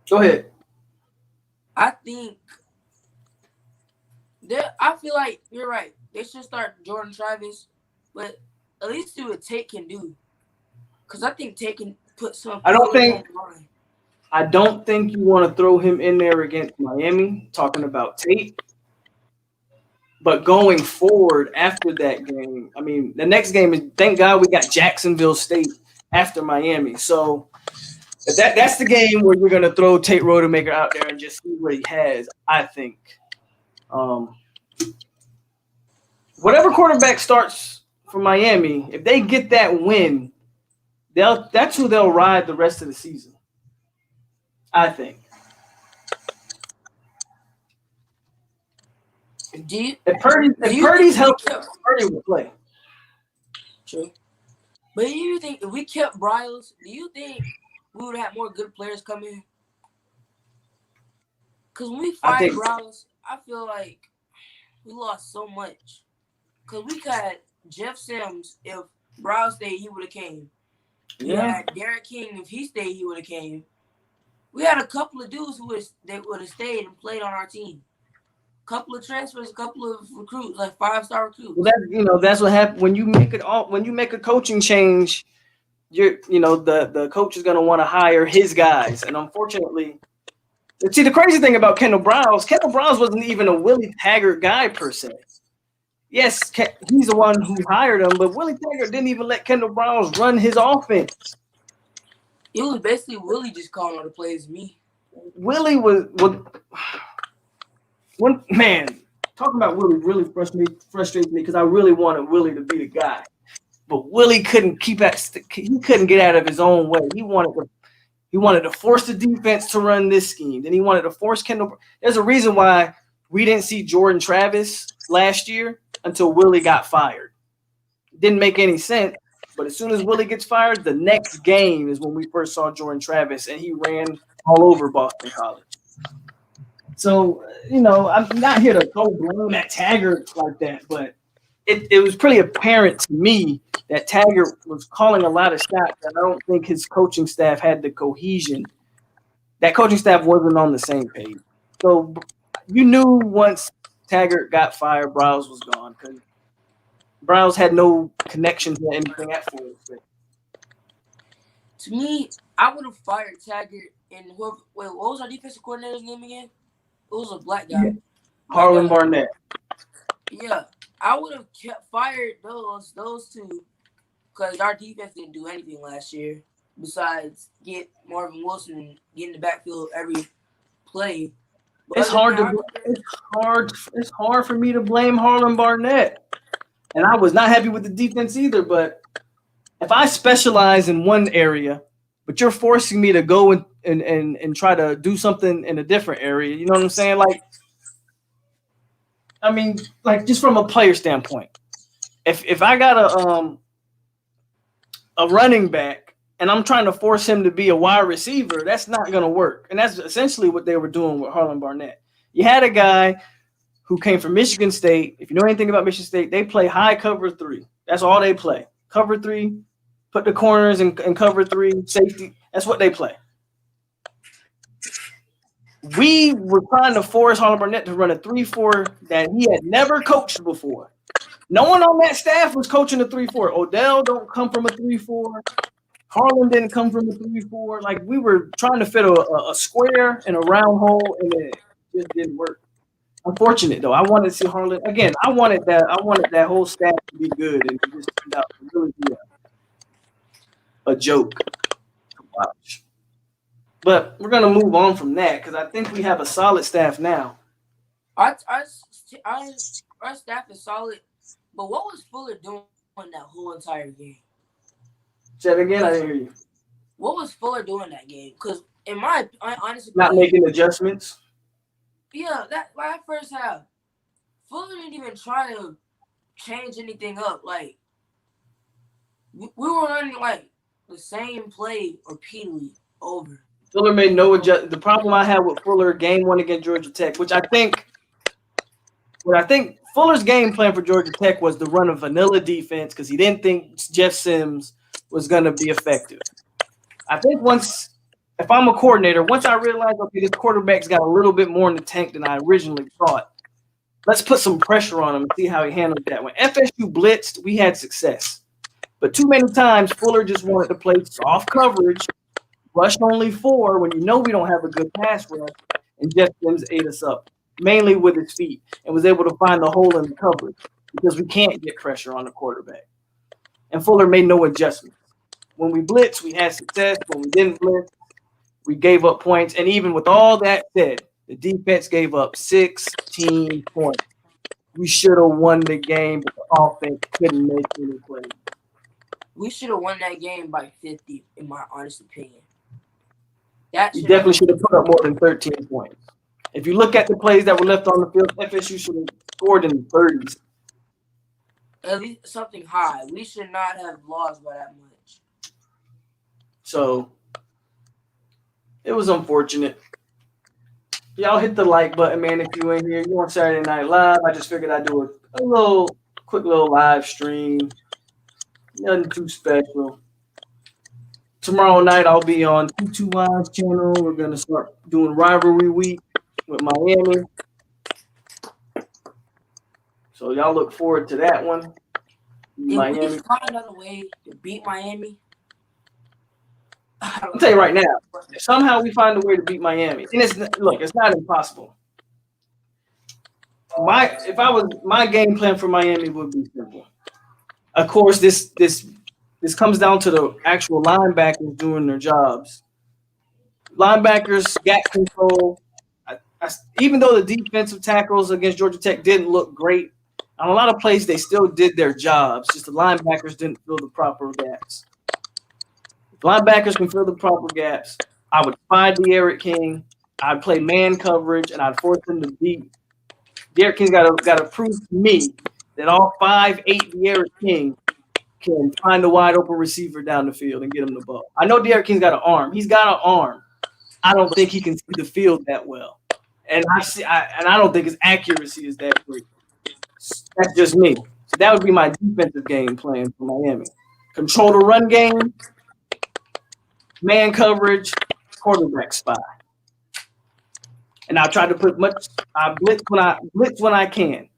Go ahead. I think I feel like you're right. They should start Jordan Travis, but at least do what Tate can do. Because I think Tate can put some. I don't think you want to throw him in there against Miami, talking about Tate. But going forward after that game, I mean, the next game is, thank God we got Jacksonville State after Miami. So that's the game where you're going to throw Tate Rodemaker out there and just see what he has, I think. Whatever quarterback starts for Miami, if they get that win, that's who they'll ride the rest of the season. I think. Do you If think Purdy's if we healthy, kept Purdy will play. true? But do you think if we kept Bryles, do you think we would have more good players come in? Because when we I fired think. Bryles, I feel like we lost so much. Because we had Jeff Sims. If Bryles stayed, he would have came. We Yeah. had Derek King. If he stayed, he would have came. We had a couple of dudes who would have stayed and played on our team. Couple of transfers, a couple of recruits, like 5-star recruits. Well, that's what happened when you make it all. When you make a coaching change, the coach is going to want to hire his guys, and unfortunately, see the crazy thing about Kendall Browse wasn't even a Willie Taggart guy per se. Yes, he's the one who hired him, but Willie Taggart didn't even let Kendall Browse run his offense. It was basically Willie just calling all the plays me. Willie was one man. Talking about Willie really frustrates me because I really wanted Willie to be the guy, but Willie couldn't he couldn't get out of his own way. He wanted to force the defense to run this scheme. Then he wanted to force Kendall. There's a reason why we didn't see Jordan Travis last year until Willie got fired. It didn't make any sense. But as soon as Willie gets fired, the next game is when we first saw Jordan Travis, and he ran all over Boston College. So, I'm not here to go blame at Taggart like that, but it was pretty apparent to me that Taggart was calling a lot of shots, and I don't think his coaching staff had the cohesion. That coaching staff wasn't on the same page. So you knew once Taggart got fired, Browse was gone because Browse had no connection to anything at Florida State. To me, I would have fired Taggart and whoever. Wait, what was our defensive coordinator's name again? It was a black guy. Harlan Barnett. Yeah, I would have fired those two because our defense didn't do anything last year besides get Marvin Wilson and get in the backfield every play. But It's hard for me to blame Harlan Barnett. And I was not happy with the defense either, but if I specialize in one area, but you're forcing me to go and try to do something in a different area, you know what I'm saying? Like just from a player standpoint, if I got a running back and I'm trying to force him to be a wide receiver, that's not going to work. And that's essentially what they were doing with Harlan Barnett. You had a guy who came from Michigan State. If you know anything about Michigan State, they play high cover 3. That's all they play. Cover 3, put the corners in cover 3, safety. That's what they play. We were trying to force Harlan Barnett to run a 3-4 that he had never coached before. No one on that staff was coaching a 3-4. Odell don't come from a 3-4. Harlan didn't come from a 3-4. Like, we were trying to fit a square in a round hole, and it just didn't work. Unfortunate though. I wanted to see Harlan again. I wanted that whole staff to be good, and it just turned out to really be a joke to watch. But we're gonna move on from that because I think we have a solid staff now. Our staff is solid, but what was Fuller doing that whole entire game? Say it again. I didn't hear you. What was Fuller doing that game? Because in my honest Not opinion, making adjustments. Yeah, that first half, Fuller didn't even try to change anything up. Like we were running like the same play repeatedly over. Fuller made no adjust. The problem I had with Fuller game 1 against Georgia Tech, which I think Fuller's game plan for Georgia Tech was to run a vanilla defense because he didn't think Jeff Sims was going to be effective. I think if I'm a coordinator, once I realize, okay, this quarterback's got a little bit more in the tank than I originally thought, let's put some pressure on him and see how he handled that. When FSU blitzed, we had success. But too many times, Fuller just wanted to play soft coverage, rush only 4 when you know we don't have a good pass rush, and Jeff Sims ate us up, mainly with his feet, and was able to find the hole in the coverage because we can't get pressure on the quarterback. And Fuller made no adjustments. When we blitzed, we had success. When we didn't blitz, we gave up points. And even with all that said, the defense gave up 16 points. We should have won the game, but the offense couldn't make any plays. We should have won that game by 50, in my honest opinion. That He should have definitely been should have put up more than 13 points. If you look at the plays that were left on the field, FSU should have scored in the 30s. at least something high. We should not have lost by that much. So it was unfortunate. Y'all hit the like button, man. If you in here, you on Saturday Night Live. I just figured I'd do a little quick little live stream. Nothing too special. Tomorrow night I'll be on T2Y's channel. We're gonna start doing rivalry week with Miami. So y'all look forward to that one. If we Miami. find another way to beat Miami, I'll tell you right now, if somehow we find a way to beat Miami, and it's not impossible. My game plan for Miami would be simple. Of course, this comes down to the actual linebackers doing their jobs. Linebackers, gap control. Even though the defensive tackles against Georgia Tech didn't look great, on a lot of plays they still did their jobs. Just the linebackers didn't fill the proper gaps. If linebackers can fill the proper gaps, I would find De'Aaron King. I'd play man coverage, and I'd force him to beat. De'Aaron King's got to prove to me that all 5'8" De'Aaron King can find a wide open receiver down the field and get him the ball. I know De'Aaron King's got an arm. He's got an arm. I don't think he can see the field that well, and I don't think his accuracy is that great. That's just me. So that would be my defensive game plan for Miami. Control the run game, man coverage, quarterback spy. And I'll try to put I blitz when I can.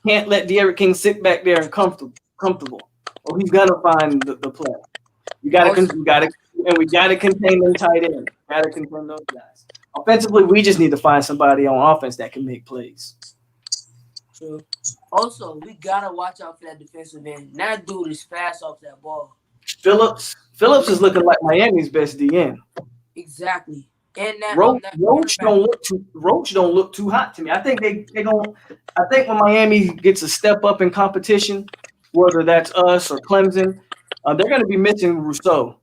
Can't let De'Aaron King sit back there and comfortable. Or he's gonna find the play. We gotta contain them tight ends. Gotta contain those guys. Offensively, we just need to find somebody on offense that can make plays. True. Also, we gotta watch out for that defensive end. That dude is fast off that ball. Phillips is looking like Miami's best DN. Exactly. And that Roach don't look too hot to me. I think I think when Miami gets a step up in competition, whether that's us or Clemson, they're going to be missing Rousseau,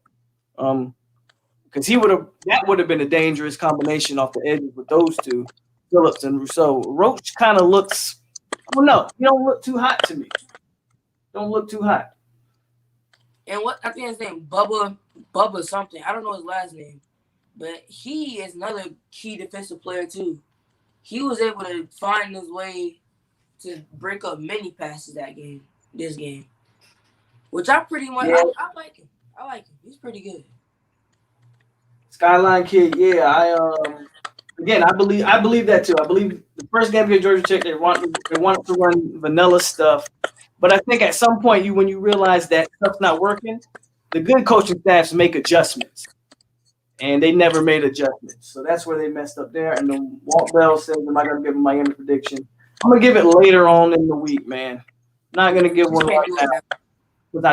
because that would have been a dangerous combination off the edges with those two, Phillips and Rousseau. Roach kind of looks, I don't know, he don't look too hot to me. Don't look too hot. And what I think his name, Bubba something. I don't know his last name. But he is another key defensive player too. He was able to find his way to break up many passes this game. Which I pretty much I like him. I like him. He's pretty good. Skyline kid, yeah. I believe that too. I believe the first game against Georgia Tech, they wanted to run vanilla stuff. But I think at some point when you realize that stuff's not working, the good coaching staffs make adjustments. And they never made adjustments. So that's where they messed up there. And then Walt Bell says, am I going to give a Miami prediction? I'm going to give it later on in the week, man. Not going to give one right now. Because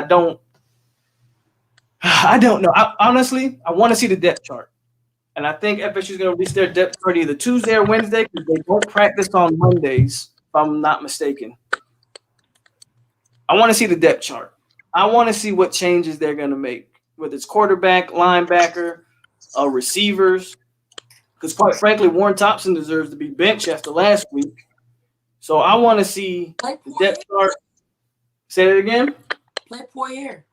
I don't know. Honestly, I want to see the depth chart. And I think FSU is going to release their depth chart either Tuesday or Wednesday, because they don't practice on Mondays, if I'm not mistaken. I want to see the depth chart. I want to see what changes they're going to make, whether it's quarterback, linebacker, receivers, because quite frankly, Warren Thompson deserves to be benched after last week. So I want to see the depth chart. Say it again. Play Poirier.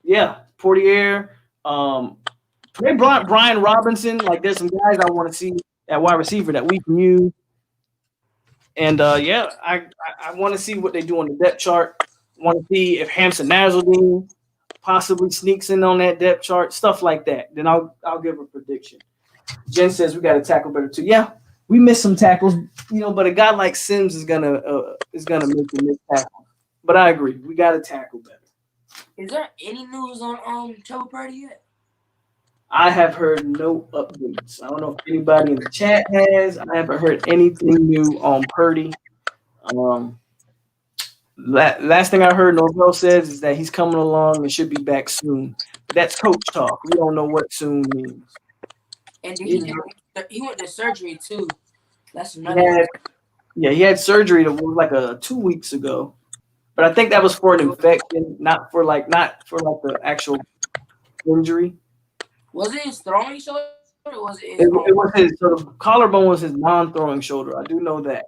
Yeah, Poirier. Play Brian Robinson. Like, there's some guys I want to see at wide receiver that we can use. And I want to see what they do on the depth chart. I want to see if Hamson Nazardine possibly sneaks in on that depth chart, stuff like that. Then I'll give a prediction. Jen says we got to tackle better too. Yeah, we missed some tackles, but a guy like Sims is gonna make a miss tackle. But I agree, we got to tackle better. Is there any news on Trevor Purdy yet? I have heard no updates. I don't know if anybody in the chat has. I haven't heard anything new on Purdy. Last thing I heard, Norvell says, is that he's coming along and should be back soon. But that's coach talk. We don't know what soon means. And he went to surgery too. That's another. He had surgery like 2 weeks ago, but I think that was for an infection, not for the actual injury. Was it his throwing shoulder Or was it his It was his sort of collarbone was his non-throwing shoulder. I do know that.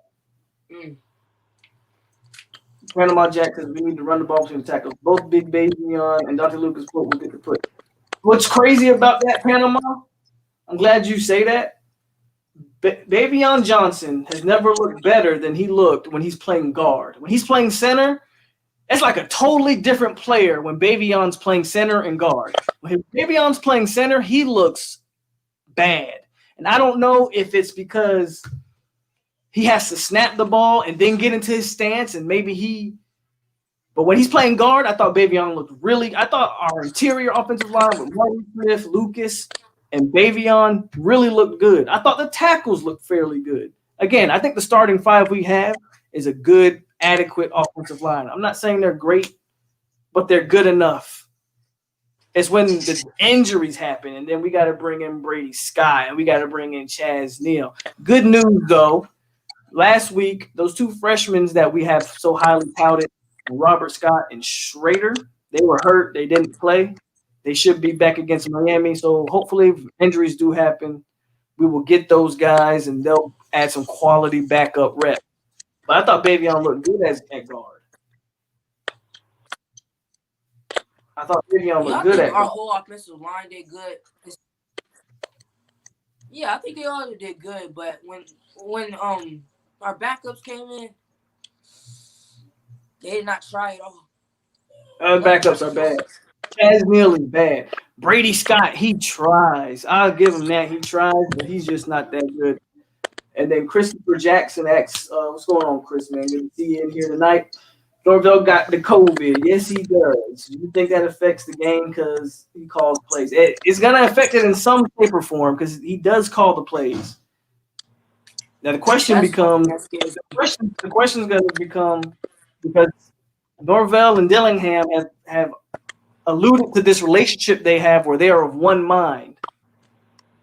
Mm. Panama Jack says we need to run the ball between the tackles. Both Big Baby and Dr. Lucas Pope will get the put. What's crazy about that, Panama? I'm glad you say that. Bavion Johnson has never looked better than he looked when he's playing guard. When he's playing center, it's like a totally different player when Bavion's playing center and guard. When Bavion's playing center, he looks bad. And I don't know if it's because he has to snap the ball and then get into his stance, and maybe but when he's playing guard, I thought Bavion looked really. I thought our interior offensive line with Marty Smith, Lucas, and Bavion really looked good. I thought the tackles looked fairly good. Again, I think the starting five we have is a good, adequate offensive line. I'm not saying they're great, but they're good enough. It's when the injuries happen, and then we got to bring in Brady Scott, and we got to bring in Chaz Neal. Good news, though. Last week, those two freshmen that we have so highly touted, Robert Scott and Schrader, they were hurt. They didn't play. They should be back against Miami. So hopefully, if injuries do happen, we will get those guys, and they'll add some quality backup rep. But I thought Bavion looked good at guard. I thought Bavion looked good at our guard. whole offensive line did good. Yeah, I think they all did good. But when our backups came in, they did not try at all. Backups are bad. Chaz Neal is bad. Brady Scott, he tries. I'll give him that. He tries, but he's just not that good. And then Christopher Jackson asks, what's going on, Chris, man? Good to see you in here tonight. Norvell got the COVID. Yes, he does. Do you think that affects the game because he calls plays? It's going to affect it in some shape or form because he does call the plays. Now, the question becomes, the question is going to become, because Norvell and Dillingham have alluded to this relationship they have where they are of one mind.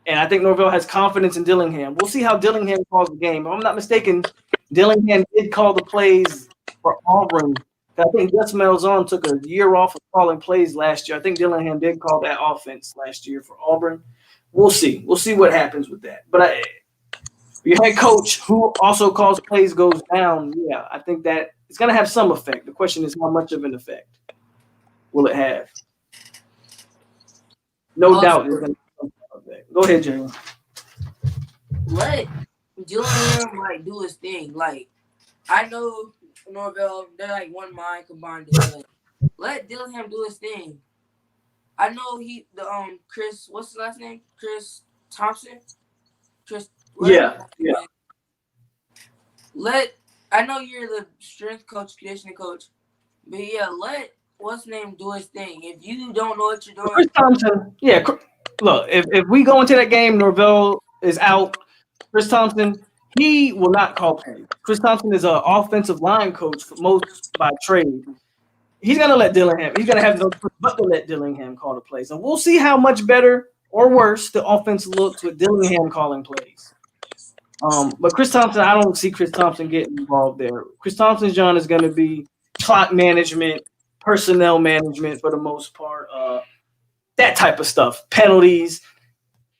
And I think Norvell has confidence in Dillingham. We'll see how Dillingham calls the game. If I'm not mistaken, Dillingham did call the plays for Auburn. I think Gus Malzahn took a year off of calling plays last year. I think Dillingham did call that offense last year for Auburn. We'll see. We'll see what happens with that. But your head coach, who also calls plays, goes down. Yeah, I think that it's going to have some effect. The question is how much of an effect will it have? No doubt it's going to have some effect. Go ahead, Jalen. Let Dillingham do his thing. I know Norvell, they're one mind combined together. Let Dillingham do his thing. I know Chris, what's his last name? Chris Thompson? Yeah. I know you're the strength coach, conditioning coach, but yeah, let what's his name do his thing. If you don't know what you're doing, Chris Thompson. Yeah, look, if we go into that game, Norvell is out. Chris Thompson, he will not call plays. Chris Thompson is an offensive line coach for most by trade. He's gonna let Dillingham. He's gonna have no choice but to let Dillingham call the plays, and we'll see how much better or worse the offense looks with Dillingham calling plays. But Chris Thompson, I don't see Chris Thompson getting involved there. Chris Thompson's John is going to be clock management, personnel management for the most part, that type of stuff, penalties.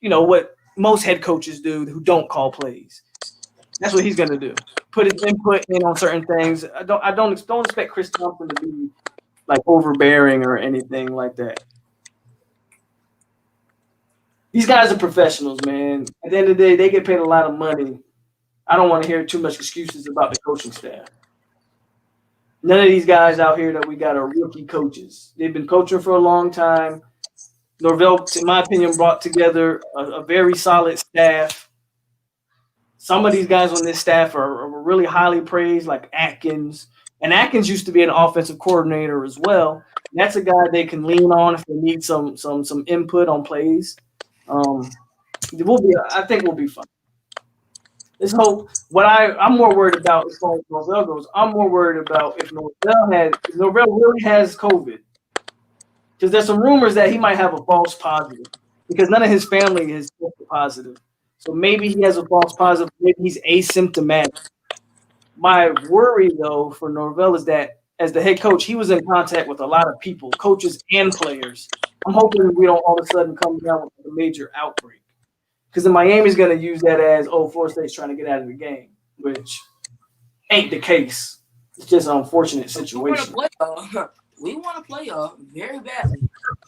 What most head coaches do who don't call plays. That's what he's going to do. Put his input in on certain things. I don't expect Chris Thompson to be overbearing or anything like that. These guys are professionals, man. At the end of the day, they get paid a lot of money. I don't want to hear too much excuses about the coaching staff. None of these guys out here that we got are rookie coaches. They've been coaching for a long time. Norvell, in my opinion, brought together a very solid staff. Some of these guys on this staff are really highly praised, like Atkins. And Atkins used to be an offensive coordinator as well. That's a guy they can lean on if they need some input on plays. I think we'll be fine. Let's hope. I'm more worried about as far as Norvell goes. I'm more worried about if Norvell really has COVID, because there's some rumors that he might have a false positive because none of his family is positive. So maybe he has a false positive. Maybe he's asymptomatic. My worry though for Norvell is that as the head coach, he was in contact with a lot of people, coaches and players. I'm hoping we don't all of a sudden come down with a major outbreak. Because then Miami's going to use that as, oh, Florida State's trying to get out of the game, which ain't the case. It's just an unfortunate situation. We want to play y'all very badly.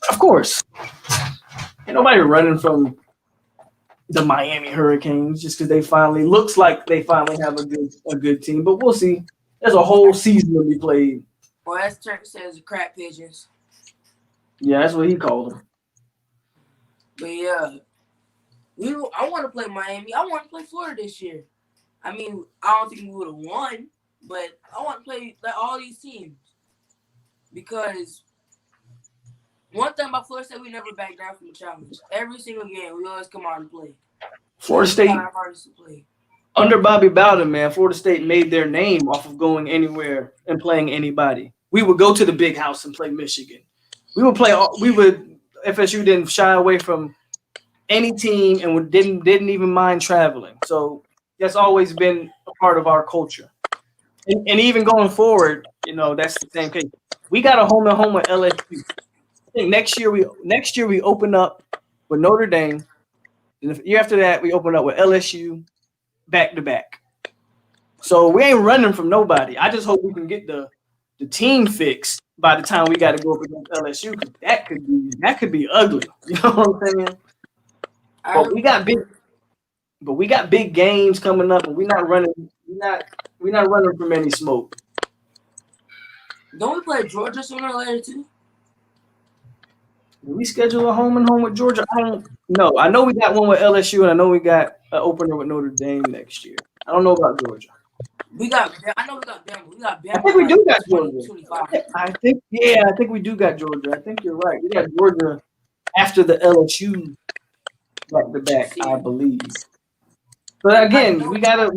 Of course. Ain't nobody running from the Miami Hurricanes just because looks like they finally have a good team. But we'll see. There's a whole season to be played. Or as Turk says, crap pigeons. Yeah, that's what he called them. But yeah, I want to play Miami. I want to play Florida this year. I mean, I don't think we would have won, but I want to play like all these teams because one thing about Florida State, we never back down from a challenge. Every single game, we always come out and play. Florida State, our hardest to play. Under Bobby Bowden, man, Florida State made their name off of going anywhere and playing anybody. We would go to the big house and play Michigan. FSU didn't shy away from any team and didn't even mind traveling. So that's always been a part of our culture. And even going forward, that's the same case. We got a home and home with LSU. I think next year we open up with Notre Dame. And the year after that, we open up with LSU back to back. So we ain't running from nobody. I just hope we can get the team fixed by the time we got to go up against LSU, because that could be ugly. You know what I'm saying? But we got big games coming up, and we're not running from any smoke. Don't we play Georgia sooner or later too? Did we schedule a home and home with Georgia? I don't know. I know we got one with LSU, and I know we got an opener with Notre Dame next year. I don't know about Georgia. I know we got Bama. We got Bama. I think we do got Georgia. I think we do got Georgia. I think you're right. We got Georgia after the LSU back to back, I believe. But again, we gotta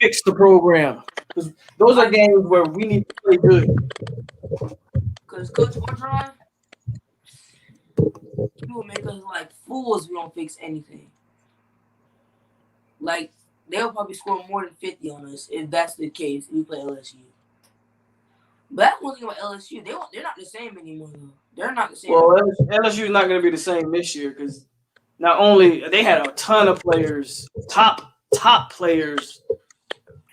fix the program, because those are games where we need to play good. Because Coach Orgeron, he will make us like fools if we don't fix anything. Like, they'll probably score more than 50 on us if that's the case if we play LSU. But that's one thing about LSU. They're not the same anymore, though. They're not the same. Well, LSU is not going to be the same this year, because not only they had a ton of players, top players,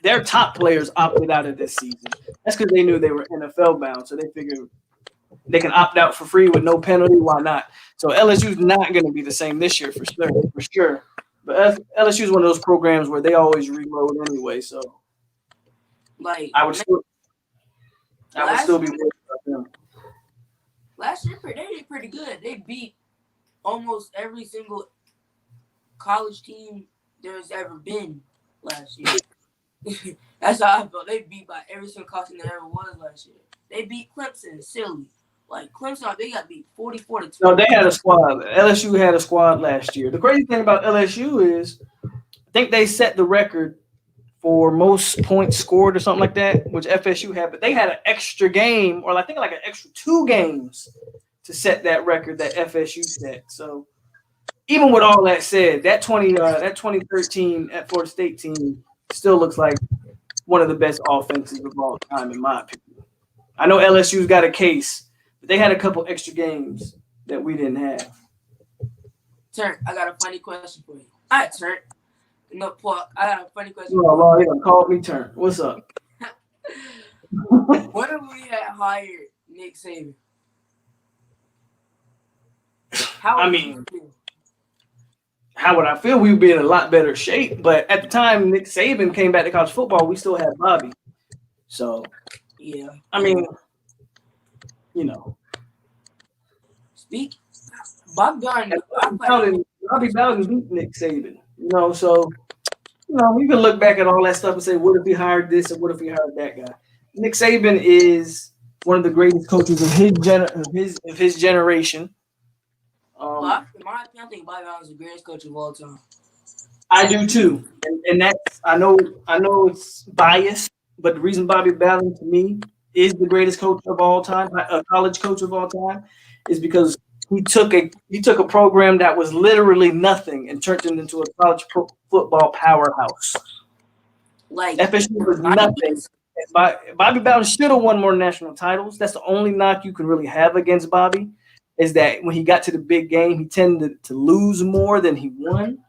their top players opted out of this season. That's because they knew they were NFL bound, so they figured they can opt out for free with no penalty. Why not? So LSU is not going to be the same this year for sure. But LSU is one of those programs where they always reload anyway. So, like, I would still be worried about them. Last year, they did pretty good. They beat almost every single college team there's ever been last year. That's how I felt. They beat by every single college team there ever was last year. They beat Clemson silly. Like, Clemson, they got beat 44-20. No, they had a squad. LSU had a squad last year. The crazy thing about LSU is I think they set the record for most points scored or something like that, which FSU had. But they had an extra game, or I think like an extra 2 games to set that record that FSU set. So even with all that said, that 2013 at Florida State team still looks like one of the best offenses of all time, in my opinion. I know LSU's got a case, but they had a couple extra games that we didn't have. Turk, I got a funny question for you. All right, Turk. No, Paul, I got a funny question. Oh, Lord, he done called me Turk. What's up? What if we had hired Nick Saban? How would I feel? We would be in a lot better shape. But at the time Nick Saban came back to college football, we still had Bobby. So, yeah. I mean, Bobby Bowden beat Nick Saban. So we can look back at all that stuff and say, what if he hired this and what if he hired that guy? Nick Saban is one of the greatest coaches of his generation. In my opinion, I think Bobby Bowden is the greatest coach of all time. I do too, and that's I know it's biased, but the reason Bobby Bowden to me is the greatest coach of all time, a college coach of all time, is because he took a program that was literally nothing and turned it into a college football powerhouse. Like, FSU was nothing. Bobby Bowden should have won more national titles. That's the only knock you can really have against Bobby, is that when he got to the big game, he tended to lose more than he won.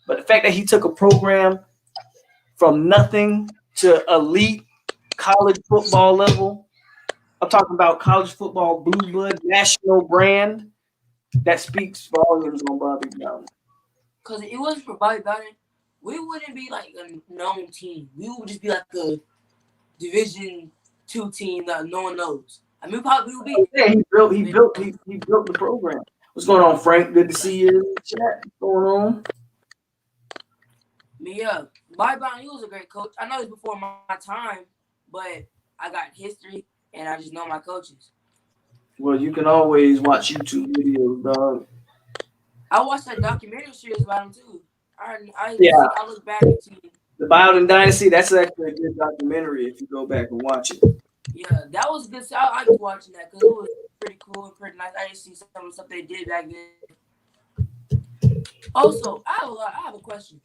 But the fact that he took a program from nothing to elite college football level, I'm talking about college football blue blood national brand, that speaks volumes on Bobby Bowden. Because it wasn't for Bobby Bowden, we wouldn't be like a known team. We would just be like a Division II team that no one knows. I mean, probably would be. Yeah, he built the program. What's going on, Frank? Good to see you in the chat. What's going on? Yeah, Bobby Bowden, he was a great coach. I know it's before my time, but I got history and I just know my coaches. Well, you can always watch YouTube videos, dog. I watched that documentary series about him too. Yeah. I look back at you. The Bowden Dynasty, that's actually a good documentary if you go back and watch it. Yeah, that was good. I was watching that because it was pretty cool and pretty nice. I didn't see some of the stuff they did back then. Also, I have a question.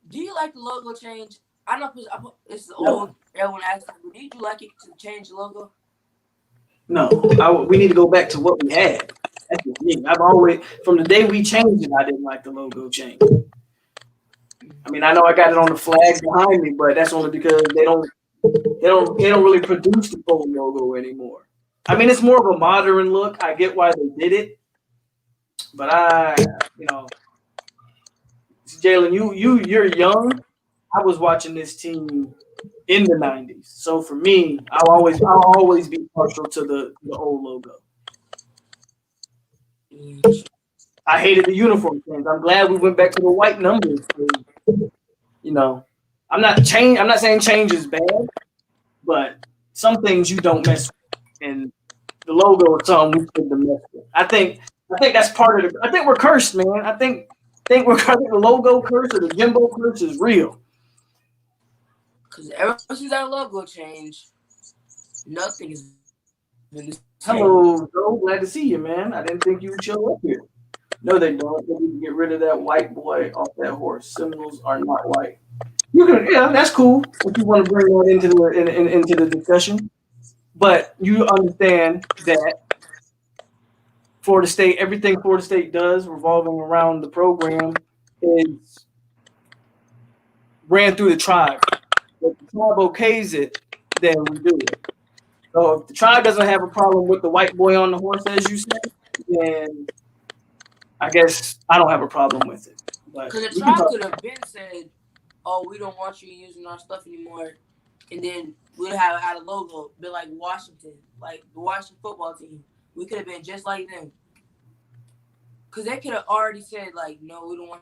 Do you like the logo change? I know this is old. Everyone asks, but did you like it to change the logo? No, we need to go back to what we had. That's just me. I've always, from the day we changed it, I didn't like the logo change. I mean, I know I got it on the flag behind me, but that's only because they don't really produce the full logo anymore. I mean, it's more of a modern look. I get why they did it, but Jalen, you're young. I was watching this team in the '90s, so for me, I'll always be partial to the old logo. I hated the uniform change. I'm glad we went back to the white numbers. You know, I'm not saying change is bad, but some things you don't mess with, and the logo is something we shouldn't mess with. I think that's part of it. I think we're cursed, man. I think the logo curse or the Jimbo curse is real. Because ever since that logo change, nothing has been the same. Hello, Joe. Glad to see you, man. I didn't think you would show up here. No, they don't. They need to get rid of that white boy off that horse. Seminoles are not white. You can, yeah, that's cool if you want to bring that into the discussion. But you understand that Florida State, everything Florida State does revolving around the program is ran through the tribe. If the tribe okays it, then we do it. So if the tribe doesn't have a problem with the white boy on the horse, as you said, then I guess I don't have a problem with it. Because the tribe could have been said, "Oh, we don't want you using our stuff anymore," and then we'd have had a logo, be like Washington, like the Washington football team. We could have been just like them. Because they could have already said, like, "No, we don't want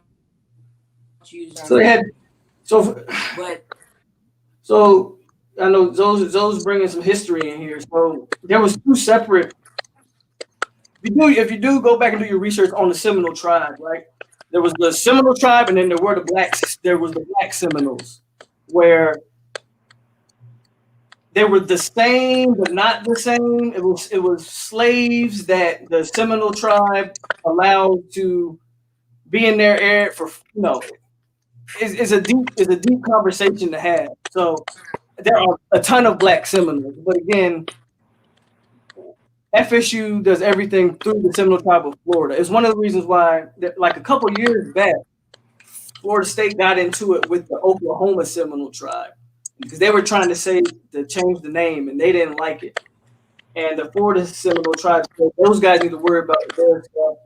you using our So they had, but I know Zoe's bringing some history in here. So there was two separate. If you do go back and do your research on the Seminole tribe, right? There was the Seminole tribe, and then there were the blacks. There was the Black Seminoles, where they were the same but not the same. It was slaves that the Seminole tribe allowed to be in their area for It's a deep conversation to have. So there are a ton of Black Seminoles, but again, FSU does everything through the Seminole tribe of Florida. It's one of the reasons why, like a couple years back, Florida State got into it with the Oklahoma Seminole tribe because they were trying to change the name and they didn't like it. And the Florida Seminole tribe said, those guys need to worry about their stuff.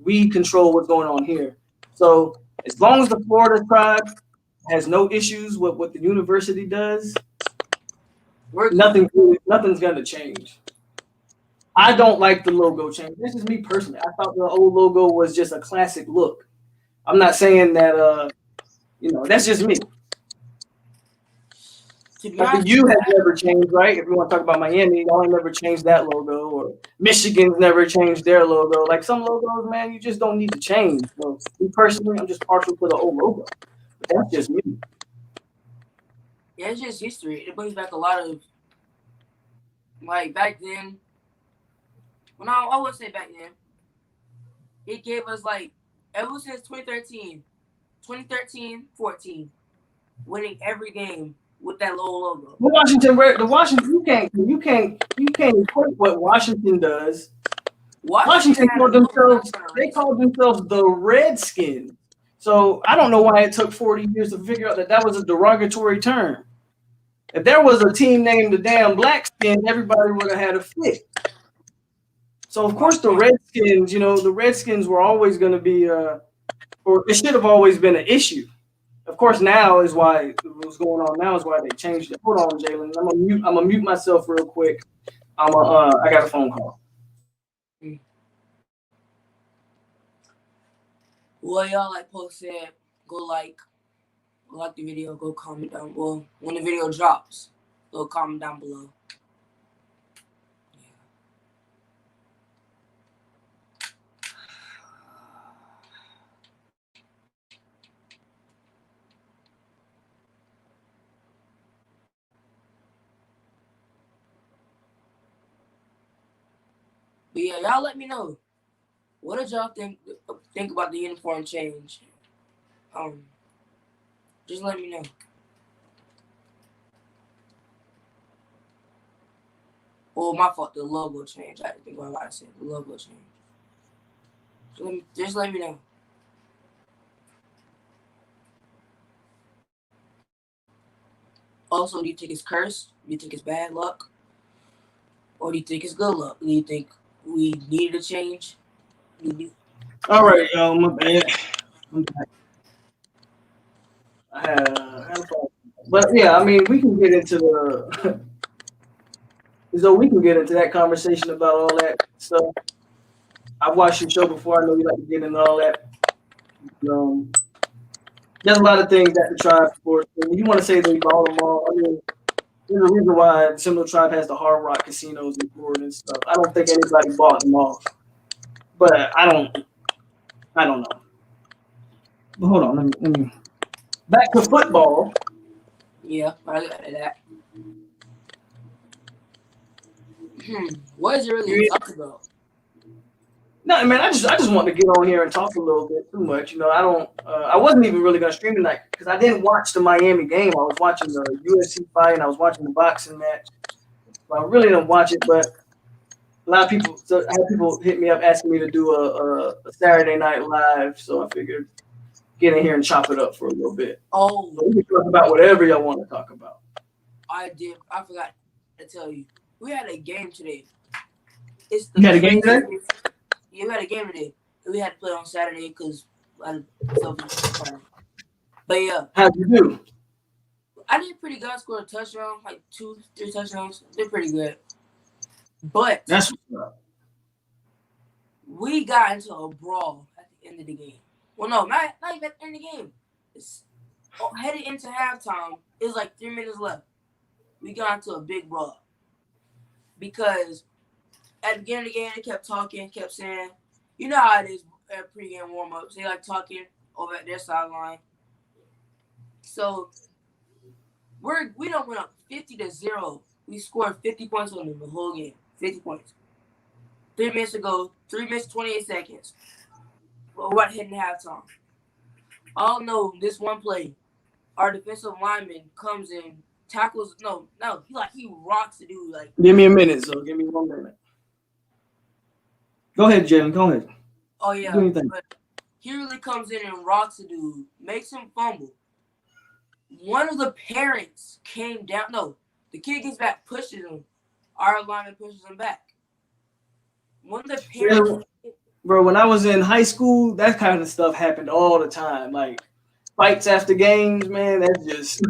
We control what's going on here. So as long as the Florida tribe has no issues with what the university does, nothing's going to change. I don't like the logo change. This is me personally. I thought the old logo was just a classic look. I'm not saying that, that's just me. Like the U has never changed, right? If you want to talk about Miami, y'all ain't never changed that logo, or Michigan's never changed their logo. Like some logos, man, you just don't need to change. So me personally, I'm just partial to the old logo. But that's just me. Yeah, it's just history. It brings back a lot of, like, back then. Well, no, I would say back then. It gave us, like, ever since 2013, 14, winning every game with that little logo. You can't equate what Washington does. Washington called themselves the Redskins. So I don't know why it took 40 years to figure out that that was a derogatory term. If there was a team named the damn Blackskin, everybody would have had a fit. So of course the Redskins, the Redskins were always going to be, or it should have always been an issue. Of course, now is why what's going on now is why they changed it. Hold on, Jalen. I'm gonna mute myself real quick. I got a phone call. Well, y'all like Post said, go like the video, go comment down. Well, when the video drops, go comment down below. But yeah, y'all let me know. What did y'all think about the uniform change? Just let me know. Well, my fault. The logo change. I didn't think about what I said. The logo change. Just let me know. Also, do you think it's cursed? Do you think it's bad luck? Or do you think it's good luck? Do you think we needed a change? All right, y'all. My bad. I'm back. I had a phone. But yeah, I mean, we can get into we can get into that conversation about all that stuff. I've watched your show before. I know you like to get into all that. There's a lot of things that the tribe supports. You want to say they bought them all. I mean, there's a reason why Seminole Tribe has the Hard Rock casinos in Florida and stuff. I don't think anybody bought them off, but I don't know. But hold on, let me back to football. Yeah, I got that. What is it really talk about? No, man, I just want to get on here and talk a little bit too much. I wasn't even really gonna stream tonight because I didn't watch the Miami game. I was watching the UFC fight and I was watching the boxing match. So I really didn't watch it, but a lot of people, I had people hit me up asking me to do a Saturday Night Live, so I figured get in here and chop it up for a little bit. Oh, so we can talk about whatever y'all want to talk about. I forgot to tell you. We had a game today. You had a game today? Yeah, we had a game today. We had to play on Saturday because I But yeah. How'd you do? I did pretty good. I scored a touchdown, like 2-3 touchdowns. Did pretty good. But that's what's up. We got into a brawl at the end of the game. Well, no, not even at the end of the game. Headed into halftime, it was like 3 minutes left. We got into a big brawl. Because at the beginning of the game, they kept talking, kept saying, you know how it is at pregame warm-ups. They like talking over at their sideline. So we don't went up 50-0. We scored 50 points on them the whole game. 50 points. 3 minutes ago, 3 minutes, 28 seconds. Well, we're hitting halftime. I'll know this one play. Our defensive lineman comes in, tackles. No, he rocks the dude. Like, give me a minute, so give me 1 minute. Go ahead, Jalen. Go ahead. Oh yeah, but he really comes in and rocks the dude, makes him fumble. One of the parents came down. No, the kid gets back, pushes him. Our lineman pushes him back. One of the parents. Bro, when I was in high school, that kind of stuff happened all the time. Like fights after games, man. That's just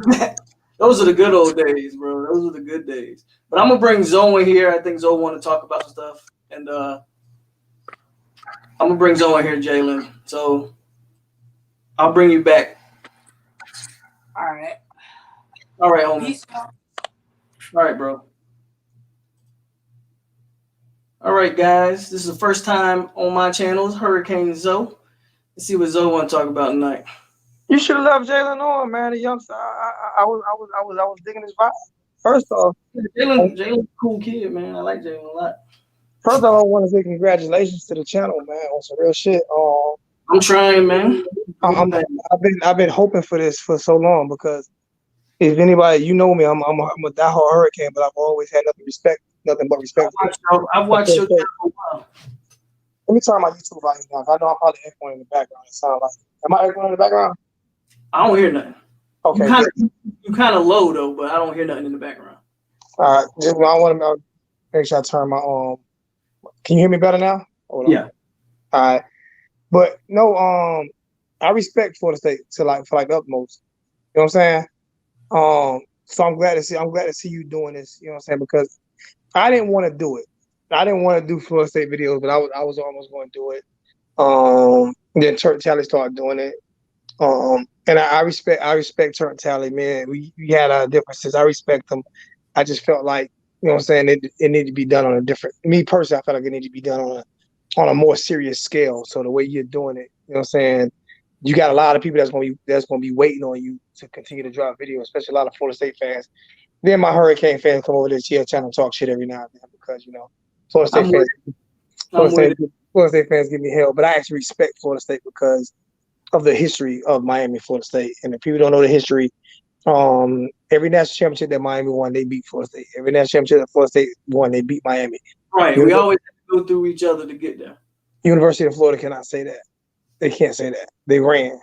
those are the good old days, bro. Those are the good days. But I'm gonna bring Zoe in here. I think Zoe want to talk about some stuff, and I'm gonna bring Zoe in here, Jalen. So I'll bring you back. All right, homie. All right, bro. All right, guys. This is the first time on my channel. It's Hurricane Zoe. Let's see what Zoe want to talk about tonight. You should have left Jalen on, man. The youngster. I was digging his vibe. First off, Jalen's a cool kid, man. I like Jalen a lot. First of all, I want to say congratulations to the channel, man, on some real shit. I'm trying, man. I've been hoping for this for so long because if anybody, you know me, I'm a diehard Hurricane, but I've always had nothing but respect. I've watched your channel for a while. Let me turn my YouTube volume down. I know I'm probably echoing in the background. It sounds like Am I echoing in the background? I don't hear nothing. Okay, You kind of low though, but I don't hear nothing in the background. all right. Just, I want to make sure I turn my Can you hear me better now? Hold on. Yeah. All right. But no, I respect Florida State to like for like the utmost. You know what I'm saying? So I'm glad to see you doing this. You know what I'm saying? Because I didn't want to do it. I didn't want to do Florida State videos, but I was almost going to do it. Then Turk Tally started doing it. And I respect Turk Tally, man. We had our differences. I respect them. I just felt like, you know what I'm saying, it needed to be done on a different. Me personally, I felt like it needed to be done on a more serious scale. So the way you're doing it, you know what I'm saying, you got a lot of people that's gonna be waiting on you to continue to drop videos, especially a lot of Florida State fans. Then my Hurricane fans come over this year trying to talk shit every now and then because Florida State I'm fans, with I'm with it. Florida State fans give me hell, but I actually respect Florida State because of the history of Miami, Florida State. And if people don't know the history, every national championship that Miami won, they beat Florida State. Every national championship that Florida State won, they beat Miami. Right. We always have to go through each other to get there. University of Florida cannot say that. They can't say that. They ran.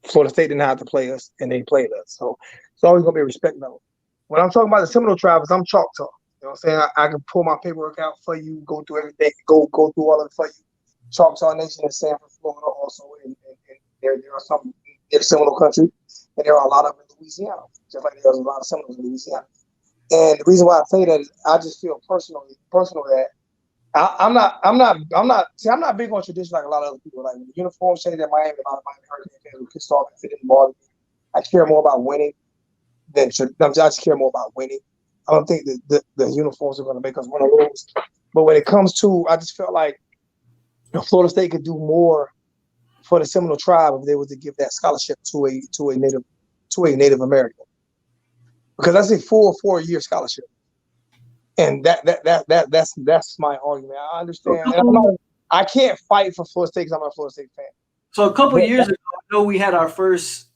Florida State didn't have to play us, and they played us. So it's always going to be a respect level. When I'm talking about the Seminole Tribes, I'm Choctaw. You know what I'm saying? I can pull my paperwork out for you, go through everything, go through all of it for you. Choctaw Nation in Sanford, Florida, also, and there are some in Seminole country, and there are a lot of them in Louisiana, just like there's a lot of Seminoles in Louisiana. And the reason why I say that is I just feel personal that I'm not big on tradition like a lot of other people. Like when the uniform changed at Miami, a lot of Miami Hurricane fans were pissed off if it didn't bother me. I care more about winning I just care more about winning. I don't think that the uniforms are going to make us win or lose. But when it comes to, I just felt like Florida State could do more for the Seminole tribe if they were to give that scholarship to a Native American, because that's a full 4-year scholarship, and that's my argument. I understand, and I can't fight for Florida State because I'm a Florida State fan. So a couple of years ago, I know we had our first.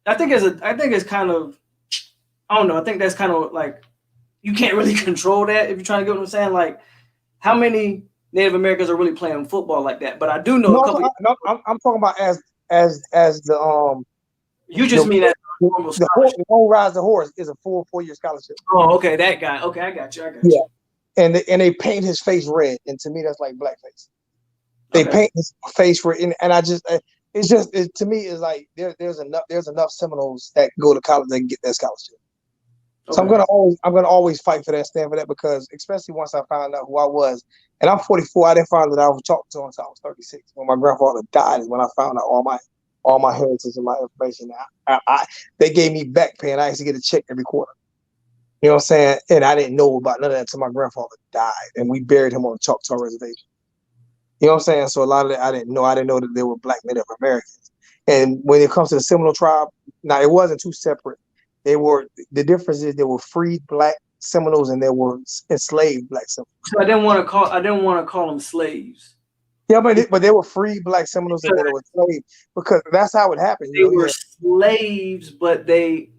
I think it's kind of. I don't know. I think that's kind of like you can't really control that if you're trying to get what I'm saying. Like, how many Native Americans are really playing football like that? But I do know a couple. I'm talking about as the You just mean that normal scholarship. The whole Rise the Horse is a full 4-year scholarship. Oh, okay, that guy. Okay, I got you. Yeah, and they paint his face red, and to me that's like blackface. They paint his face red, and I just to me it's like there's enough Seminoles that go to college that can get that scholarship. So I'm gonna always fight for that, stand for that, because especially once I found out who I was, and I'm 44. I didn't find that I was talked to until I was 36. When my grandfather died is when I found out all my heritage and my information. They gave me back pay, and I used to get a check every quarter. You know what I'm saying? And I didn't know about none of that until my grandfather died, and we buried him on the Choctaw Reservation. You know what I'm saying? So a lot of that I didn't know. I didn't know that there were Black Native Americans. And when it comes to the Seminole tribe, now it wasn't two separate. The difference is there were freed Black Seminoles and there were enslaved Black Seminoles. So I didn't want to call them slaves. Yeah, but they were free Black Seminoles and they were slaves, because that's how it happened. They were slaves, but they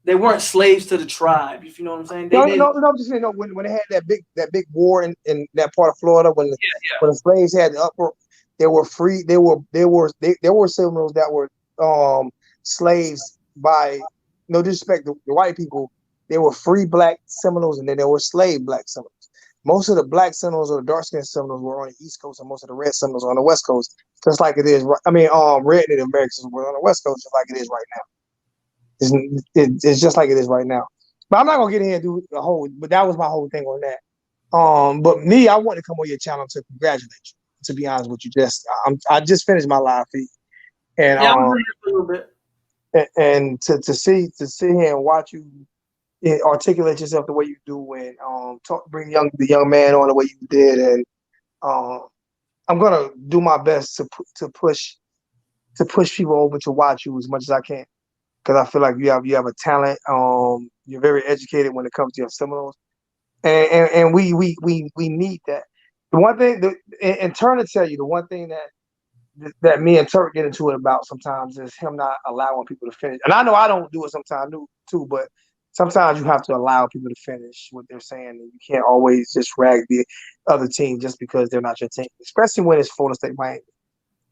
weren't slaves to the tribe. If you know what I'm saying? No, I'm just saying, when they had that big war in that part of Florida, when the slaves had the uproar, they were free. There were Seminoles that were slaves by, no disrespect to the white people. They were free Black Seminoles, and then there were slave Black Seminoles. Most of the Black Seminoles or the dark-skinned Seminoles were on the East Coast, and most of the red Seminoles were on the West Coast, just like it is. Red Native Americans were on the West Coast, just like it is right now. It's just like it is right now. But I'm not gonna get in here and do the whole. But that was my whole thing on that. But me, I want to come on your channel to congratulate you. To be honest with you, I just finished my live feed, and I'm a little bit. And to see here and watch you articulate yourself the way you do, and bring the young man on the way you did, and I'm gonna do my best to push people over to watch you as much as I can, because I feel like you have a talent. You're very educated when it comes to your Seminoles, and we need that. The one thing and Turn to tell you, the one thing that me and Turk get into it about sometimes is him not allowing people to finish. And I know I don't do it sometimes too, but sometimes you have to allow people to finish what they're saying, and you can't always just rag the other team just because they're not your team, especially when it's Florida State Miami.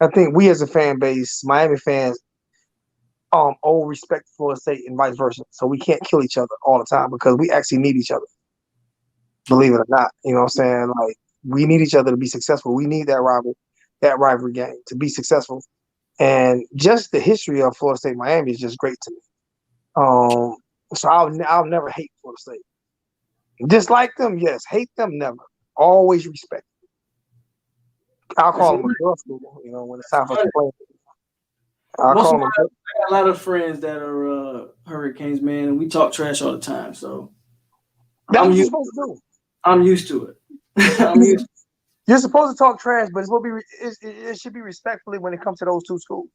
I think we as a fan base, Miami fans, owe respect to Florida State and vice versa. So we can't kill each other all the time because we actually need each other. Believe it or not, you know what I'm saying? Like we need each other to be successful. We need that rivalry game to be successful. And just the history of Florida State Miami is just great to me. So I'll never hate Florida State. Dislike them, yes. Hate them, never. Always respect. I'll call them a girl school, when it's time for us to play. I'll Most call of them my, I got a lot of friends that are Hurricanes, man, and we talk trash all the time. So That's what you're supposed to do. I'm used to it. I'm used. You're supposed to talk trash, but it should be respectfully when it comes to those two schools.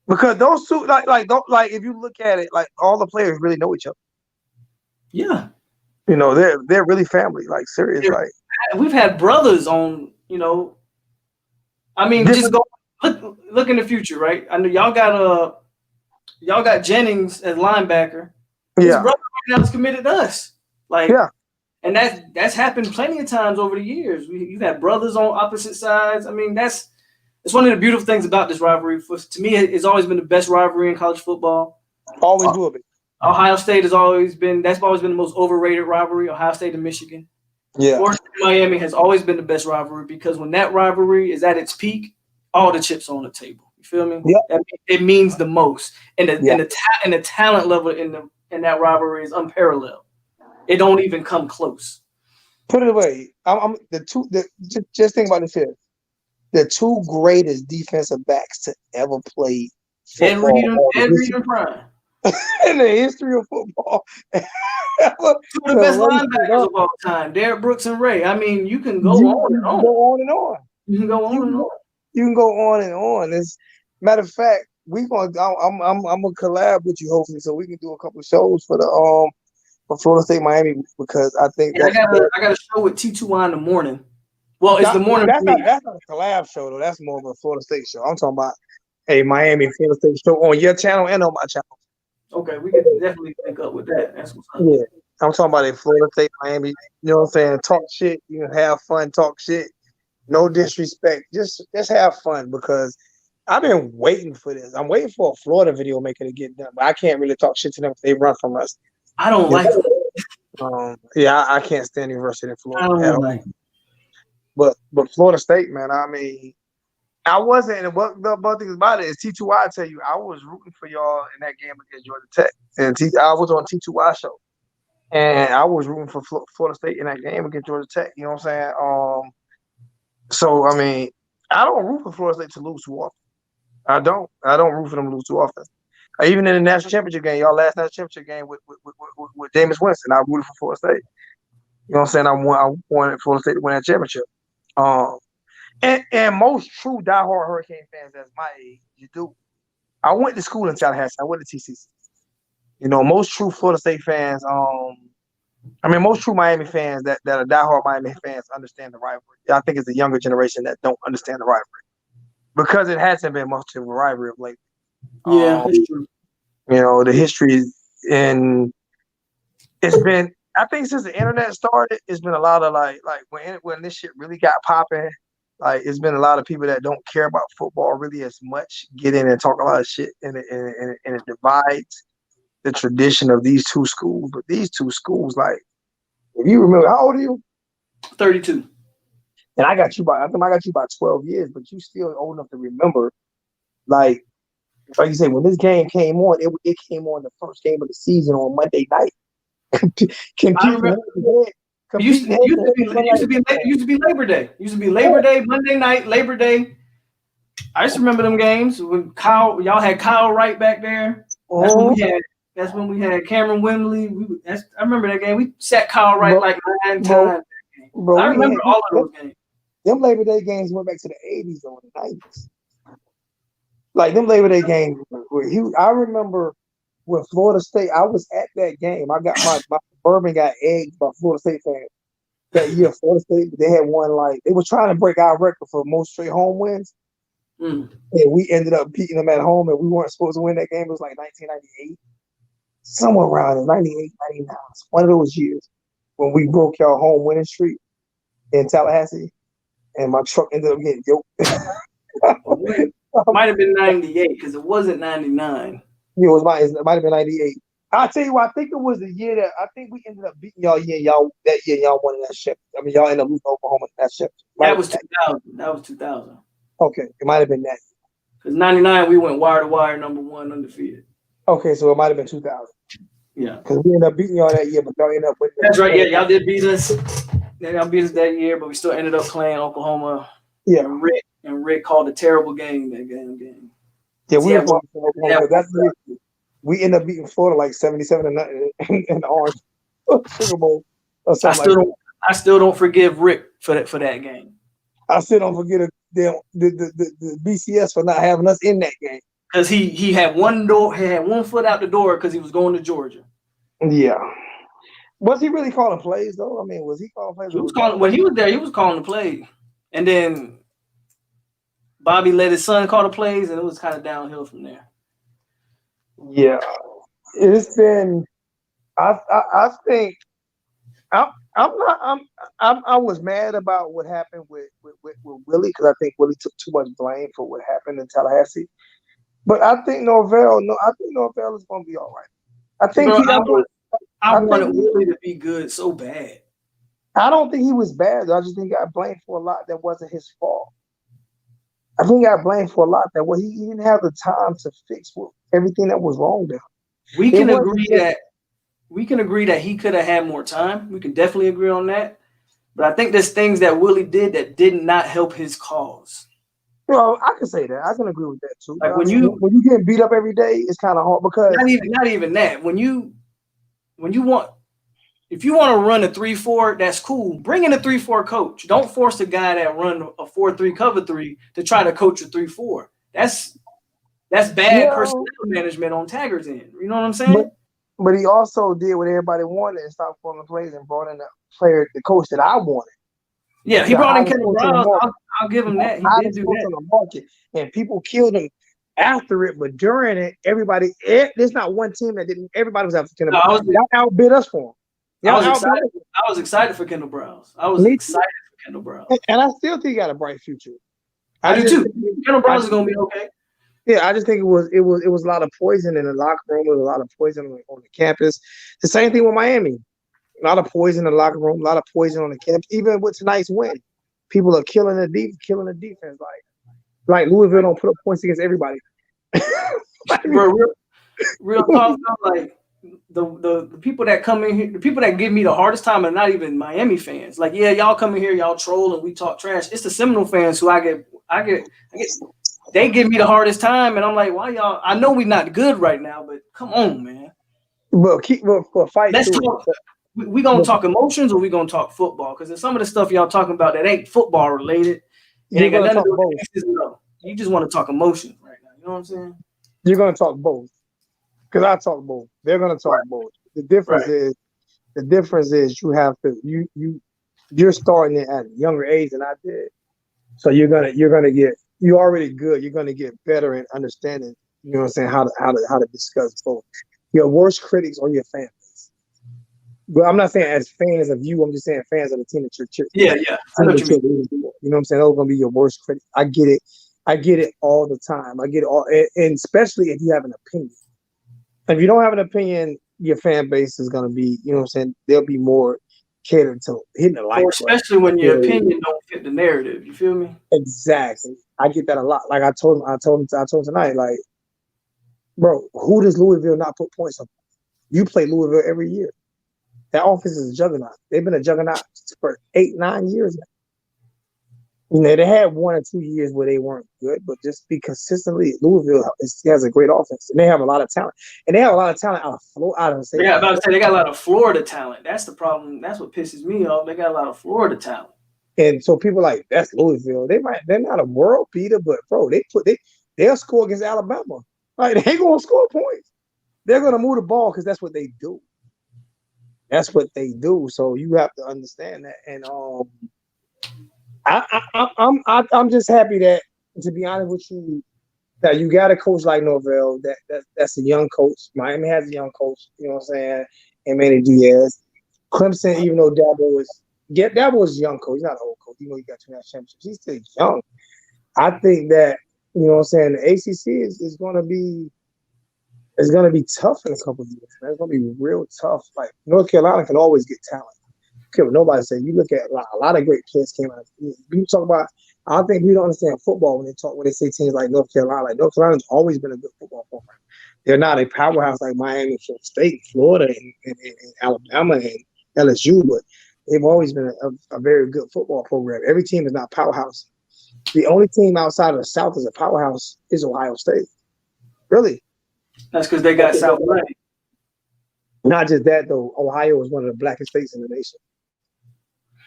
Because those two, if you look at it, like all the players really know each other. Yeah. They're really family, like serious. Like we've had brothers on, I mean, just go look in the future, right? I know y'all got Jennings as linebacker. His brother right now is committed to us. And that's happened plenty of times over the years. You've had brothers on opposite sides. I mean, it's one of the beautiful things about this rivalry. To me, it's always been the best rivalry in college football. Always will be. Ohio State has always been the most overrated rivalry. Ohio State and Michigan. Yeah. Florida State Miami has always been the best rivalry because when that rivalry is at its peak, all the chips are on the table. You feel me? Yeah. It means the most, and the talent level in that rivalry is unparalleled. It don't even come close. Put it away. Just think about this here. The two greatest defensive backs to ever play football. Ed Reed and Prime. In the history of football. Two of the best linebackers of all time, Derrick Brooks and Ray. I mean, you can go on and on. Go on and on. You can go on and on. You can go on and on. As matter of fact, I'm gonna collab with you hopefully, so we can do a couple of shows for the for Florida State Miami because I think I got a show with T2Y in the morning. Well, it's the morning. That's not a collab show though. That's more of a Florida State show. I'm talking about a Miami Florida State show on your channel and on my channel. Okay, we can definitely link up with that. That's what's up. Yeah, I'm talking about a Florida State Miami. You know what I'm saying? Talk shit. You can have fun. Talk shit. No disrespect. Just have fun because I've been waiting for this. I'm waiting for a Florida video maker to get done, but I can't really talk shit to them if they run from us. I don't like it. I can't stand University of Florida. I don't like it. But Florida State, man, I mean, I wasn't. And what the thing about it is T2Y. I tell you, I was rooting for y'all in that game against Georgia Tech, and I was on T2Y show, and I was rooting for Florida State in that game against Georgia Tech. You know what I'm saying? So I mean, I don't root for Florida State to lose too often. I don't root for them to lose too often. Even in the national championship game, y'all last national championship game with Jameis Winston, I rooted for Florida State. You know what I'm saying? I wanted Florida State to win that championship. And most true diehard Hurricane fans that's my age, you do. I went to school in Tallahassee. I went to TCC. Most true Florida State fans, most true Miami fans that are diehard Miami fans understand the rivalry. I think it's the younger generation that don't understand the rivalry because it hasn't been much of a rivalry of late. Yeah, that's true. The history and it's been. I think since the internet started, it's been a lot of like when this shit really got popping. Like it's been a lot of people that don't care about football really as much get in and talk a lot of shit, and it divides the tradition of these two schools. But these two schools, like, if you remember, how old are you? 32. And I got you by 12 years, but you still old enough to remember, like you say, when this game came on, it came on the first game of the season on Monday night. Used to be Labor Day. Used to be Labor Day, Monday night, Labor Day. I just remember them games when y'all had Kyle Wright back there. That's when we had Cameron Wembley. I remember that game. We sat Kyle Wright like 9 times. Bro, I remember all of those games. Them Labor Day games went back to the 80s or the 90s. Like them Labor Day games were huge. I remember when Florida State, I was at that game. I got my bourbon got egged by Florida State fans that year. Florida State, they had won they were trying to break our record for most straight home wins. And we ended up beating them at home, and we weren't supposed to win that game. It was like 1998, somewhere around it, 98, 99. It's one of those years when we broke y'all home winning streak in Tallahassee. and my truck ended up getting yoked. Might have been 98 because it wasn't 99. It might have been 98. I'll tell you what, I think it was the year that I think we ended up beating y'all that year y'all won in that ship. I mean, y'all ended up losing Oklahoma in that ship. That was 2000. That was 2000. Okay, it might have been that. Because 99, we went wire to wire, #1 undefeated. Okay, so it might have been 2000. Yeah. Because we ended up beating y'all that year, but y'all ended up winning. That's right. Yeah, y'all did beat us. Y'all beat us that year, but we still ended up playing Oklahoma. Yeah. And Rick called a terrible game that game. Yeah, we were Oklahoma. We ended up beating Florida like 77-0 in the Orange Sugar Bowl or something. I still don't forgive Rick for that game. I still don't forget the BCS for not having us in that game. Because he had one foot out the door because he was going to Georgia. Yeah. Was he really calling plays though? I mean, was he calling plays? When he was there, he was calling the play. And then Bobby let his son call the plays, and it was kind of downhill from there. Yeah. It's been I think I was mad about what happened with Willie because I think Willie took too much blame for what happened in Tallahassee. But I think Norvell is going to be all right. I think I wanted Willie to be good so bad. I don't think he was bad. I just think he got blamed for a lot that wasn't his fault. I think he got blamed for a lot that he didn't have the time to fix everything that was wrong there. We can agree that he could have had more time. We can definitely agree on that. But I think there's things that Willie did that did not help his cause. Well, I can say that. I can agree with that too. Like when you get beat up every day, it's kind of hard because not even that. If you want to run a 3-4, that's cool. Bring in a 3-4 coach. Don't force a guy that run a 4-3 cover 3 to try to coach a 3-4. That's bad personnel management on Taggart's end. You know what I'm saying? But he also did what everybody wanted and stopped calling plays and brought in the coach that I wanted. Yeah, he brought in Kendall Brown. I'll give him that. He did do that. On the market, and people killed him after it, but during it, there's not one team that didn't. Everybody was after Kendall Brown. Y'all outbid us for him. I was excited for Kendall Brown. And I still think he got a bright future. I do too. Kendall Brown is going to be okay. Yeah, I just think it was a lot of poison in the locker room. There was a lot of poison on the campus. The same thing with Miami. A lot of poison in the locker room. A lot of poison on the campus. Even with tonight's win, people are killing the defense. Like Louisville don't put up points against everybody. real talk. Like the people that come in here, the people that give me the hardest time are not even Miami fans. Like, yeah, y'all come in here, y'all troll and we talk trash. It's the Seminole fans who I get. They give me the hardest time, and I'm like, why y'all? I know we're not good right now, but come on, man. For fight. Let's talk. We gonna talk emotions, or we gonna talk football? Because there's some of the stuff y'all talking about that ain't football related. It ain't got nothing to do with both. You just want to talk emotions right now. You know what I'm saying? You're gonna talk both. Because I talk both. They're gonna talk both. The difference is you have to you're starting it at a younger age than I did. So you're already good. You're gonna get better in understanding. You know what I'm saying? How to discuss both. Your worst critics are your fans. But I'm not saying as fans of you. I'm just saying fans of the team that you're cheering. Yeah. I know what you mean. You know what I'm saying? Those are gonna be your worst critics. I get it all the time. I get it all, and especially if you have an opinion. If you don't have an opinion, your fan base is gonna be. You know what I'm saying? They'll be more catered to hitting the like. Especially when your opinion don't fit the narrative. You feel me? Exactly. I get that a lot. Like I told him tonight. Like, bro, who does Louisville not put points on? You play Louisville every year. That offense is a juggernaut. They've been a juggernaut for 8-9 years now. You know, they had 1 or 2 years where they weren't good, but just be consistently, Louisville has a great offense. And they have a lot of talent. And they have a lot of talent out of the state. Yeah, about to say they got a lot of Florida talent. That's the problem. That's what pisses me off. They got a lot of Florida talent. And so people like, that's Louisville. They're not a world beater, but bro, they'll score against Alabama. Like, they gonna score points. They're gonna move the ball because that's what they do. That's what they do. So you have to understand that. And I'm just happy that, to be honest with you, that you got a coach like Norvell. That's a young coach. Miami has a young coach. You know what I'm saying? And Manny Diaz, Clemson. Even though Dabo That was a young coach. He's not an old coach. You know, he got 2 national championships. He's still young. I think that, you know what I'm saying, the ACC is going to be tough in a couple of years. Man. It's going to be real tough. Like, North Carolina can always get talent. Okay, but nobody say. You look at a lot of great players came out. You talk about. I don't think we don't understand football when they say teams like North Carolina. Like, North Carolina's always been a good football program. They're not a powerhouse like Miami, Florida State, Florida, and Alabama and LSU, but they've always been a very good football program. Every team is not powerhouse. The only team outside of the South is a powerhouse is Ohio State. Really. That's because they got South money. Not just that, though. Ohio is one of the blackest states in the nation.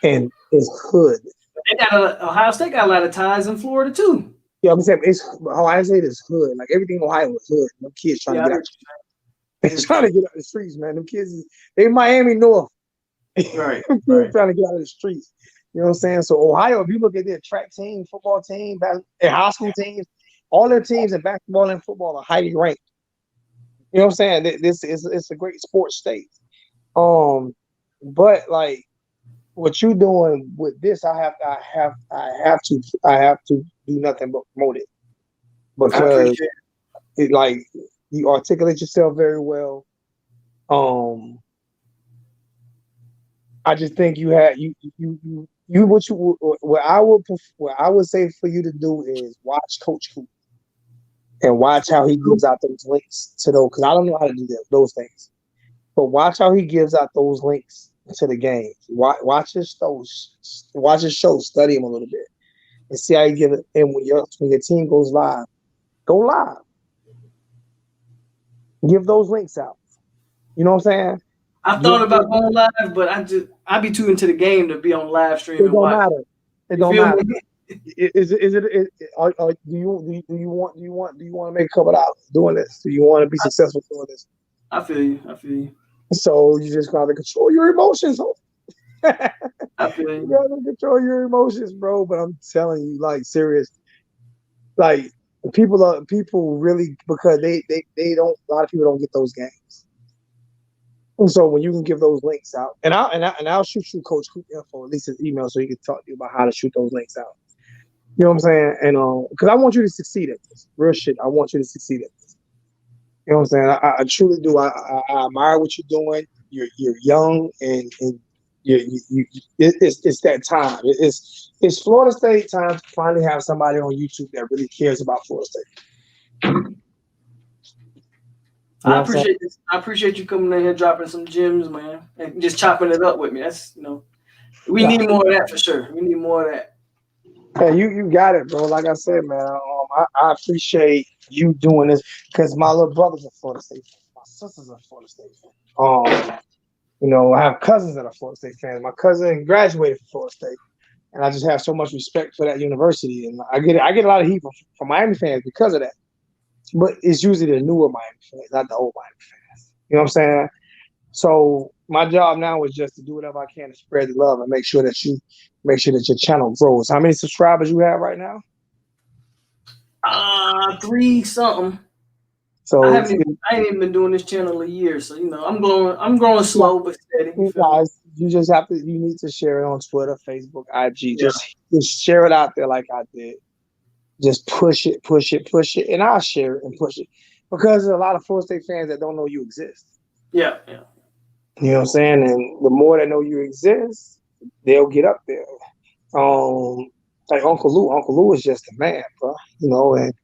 And it's hood. Ohio State got a lot of ties in Florida, too. Yeah, I'm saying Ohio State is hood. Like, everything in Ohio is hood. Them kids trying to get out. They're trying to get out of the streets, man. Them kids, they Miami North. Right. Right. Trying to get out of the streets. You know what I'm saying? So Ohio, if you look at their track team, football team, and high school teams, all their teams in basketball and football are highly ranked. You know what I'm saying? It's a great sports state. But like what you're doing with this, I have to do nothing but promote it because it, like, you articulate yourself very well. I just think you had what I would say for you to do is watch Coach Coop and watch how he gives out those links to those, because I don't know how to do those things, but watch how he gives out those links to the game. Watch his show, study him a little bit, and see how you give it. And when your team goes live, go live. Give those links out. You know what I'm saying? I thought about going live, but I be too into the game to be on live stream. It don't matter. It don't matter. Do you want to make a couple dollars doing this? Do you want to be successful doing this? I feel you. So you just gotta control your emotions. I feel you. You gotta control your emotions, bro. But I'm telling you, like, serious, like, people really, because they don't, a lot of people don't get those games. And so when you can give those links out, and I'll shoot you Coach Coop info, at least his email, so he can talk to you about how to shoot those links out. You know what I'm saying? And because I want you to succeed at this. Real shit. I want you to succeed at this. You know what I'm saying? I truly do. I admire what you're doing. You're young, and it's that time. It's Florida State time to finally have somebody on YouTube that really cares about Florida State. You know I appreciate you coming in here, dropping some gems, man, and just chopping it up with me. That's, we need more of that for sure. We need more of that. Hey, you got it, bro. Like I said, man, I appreciate you doing this because my little brother's a Florida State fan. My sister's a Florida State fan. I have cousins that are Florida State fans. My cousin graduated from Florida State, and I just have so much respect for that university. And I get a lot of heat from Miami fans because of that. But it's usually the newer Miami fans, not the old Miami fans. You know what I'm saying? So my job now is just to do whatever I can to spread the love and make sure that your channel grows. How many subscribers you have right now? 3 something. So I ain't even been doing this channel a year, so I'm growing slow but steady. You just have to. You need to share it on Twitter, Facebook, IG. Just share it out there like I did. Just push it, and I'll share it and push it because there's a lot of Florida State fans that don't know you exist. Yeah. You know what I'm saying? And the more they know you exist, they'll get up there. Like Uncle Lou is just a man, bro. And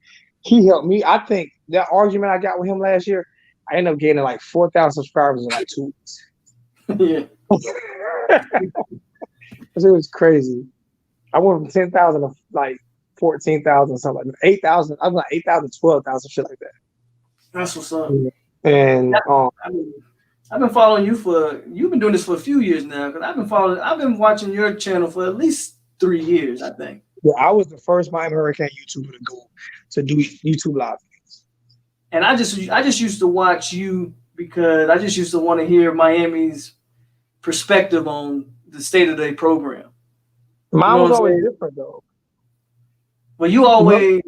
he helped me. I think that argument I got with him last year, I ended up getting like 4,000 subscribers in like 2 weeks. Yeah. It was crazy. I went from 10,000 to like 14,000, something like 8,000. I was like 8,000, 12,000, shit like that. That's what's up. And I've been following you you've been doing this for a few years now, because I've been watching your channel for at least 3 years, I think. Yeah, I was the first Miami Hurricane YouTuber to do YouTube live. And I just used to watch you because I just used to want to hear Miami's perspective on the state of their program. Mine was always different though. Well, you always,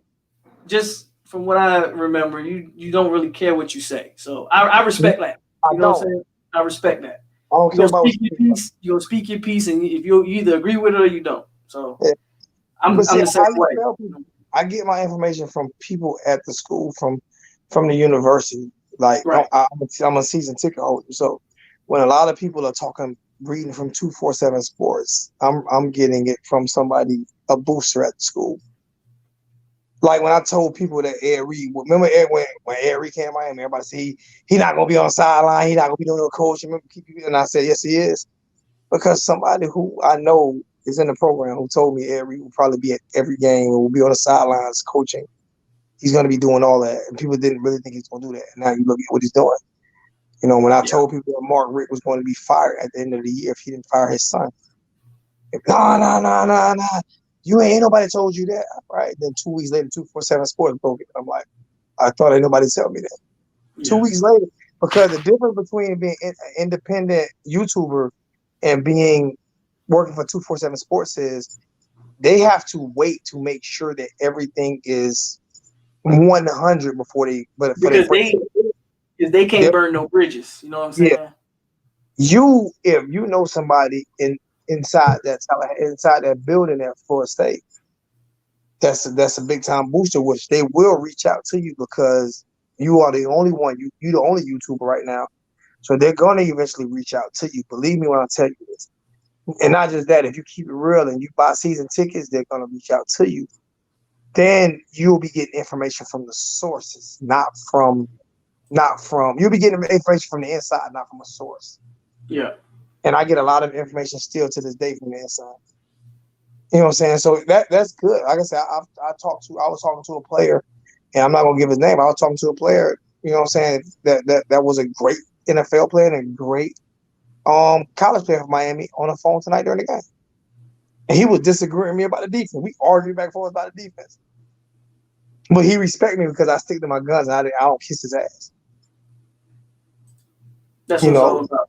just from what I remember, you don't really care what you say. So I respect that. You know what I'm saying? I respect that. I don't You care gonna about. speak your piece. You gonna speak your piece, and if you either agree with it or you don't. So Yeah. I'm But see, the same I way. tell people, I get my information from people at the school, from the university. Like Right. I'm a season ticket holder, so when a lot of people are talking, reading from 247 Sports, I'm getting it from somebody, a booster at the school. Like when I told people that Ed Reed, remember Ed when Ed Reed came to Miami, everybody said he not gonna be on the sideline, he not gonna be doing no coaching. Remember, and I said yes he is, because somebody who I know is in the program who told me Ed Reed will probably be at every game or will be on the sidelines coaching. He's gonna be doing all that, and people didn't really think he's gonna do that. And now you look at what he's doing. You know, when I told people that Mark Richt was going to be fired at the end of the year if he didn't fire his son, no. You ain't nobody told you that, right? Then 2 weeks later, 247 Sports broke it. I'm like, I thought ain't nobody tell me that. Yeah. 2 weeks later, because the difference between being an independent YouTuber and being working for 247 Sports is they have to wait to make sure that everything is 100 before they Because they can't Yep. burn no bridges. You know what I'm Yeah. saying? If you know somebody inside that building at Florida State, that's a big time booster, which they will reach out to you because you are the only one, you the only YouTuber right now. So they're gonna eventually reach out to you. Believe me when I tell you this. And not just that, if you keep it real and you buy season tickets, they're gonna reach out to you. Then you'll be getting information from the sources, not from you'll be getting information from the inside, not from a source. Yeah. And I get a lot of information still to this day from the inside. You know what I'm saying? So that's good. Like I said, I was talking to a player, and I'm not gonna give his name. I was talking to a player, you know what I'm saying, that was a great NFL player and a great college player for Miami on the phone tonight during the game. And he was disagreeing with me about the defense. We argued back and forth about the defense. But he respected me because I stick to my guns and I don't kiss his ass. That's You what it's know, all about.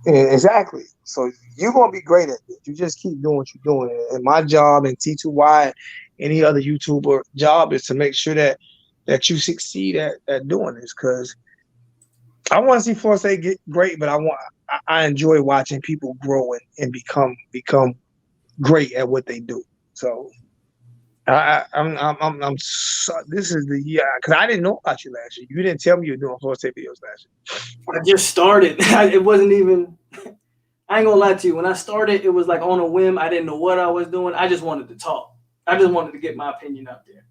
exactly. So you're gonna be great at this. You just keep doing what you're doing. And my job and T2Y, any other YouTuber job is to make sure that you succeed at doing this. Because I want to see Florida State get great, but I enjoy watching people grow and become great at what they do. So this is the year because I didn't know about you last year. You didn't tell me you were doing Florida State videos last year. I just started. It wasn't even. I ain't gonna lie to you. When I started, it was like on a whim. I didn't know what I was doing. I just wanted to talk. I just wanted to get my opinion out there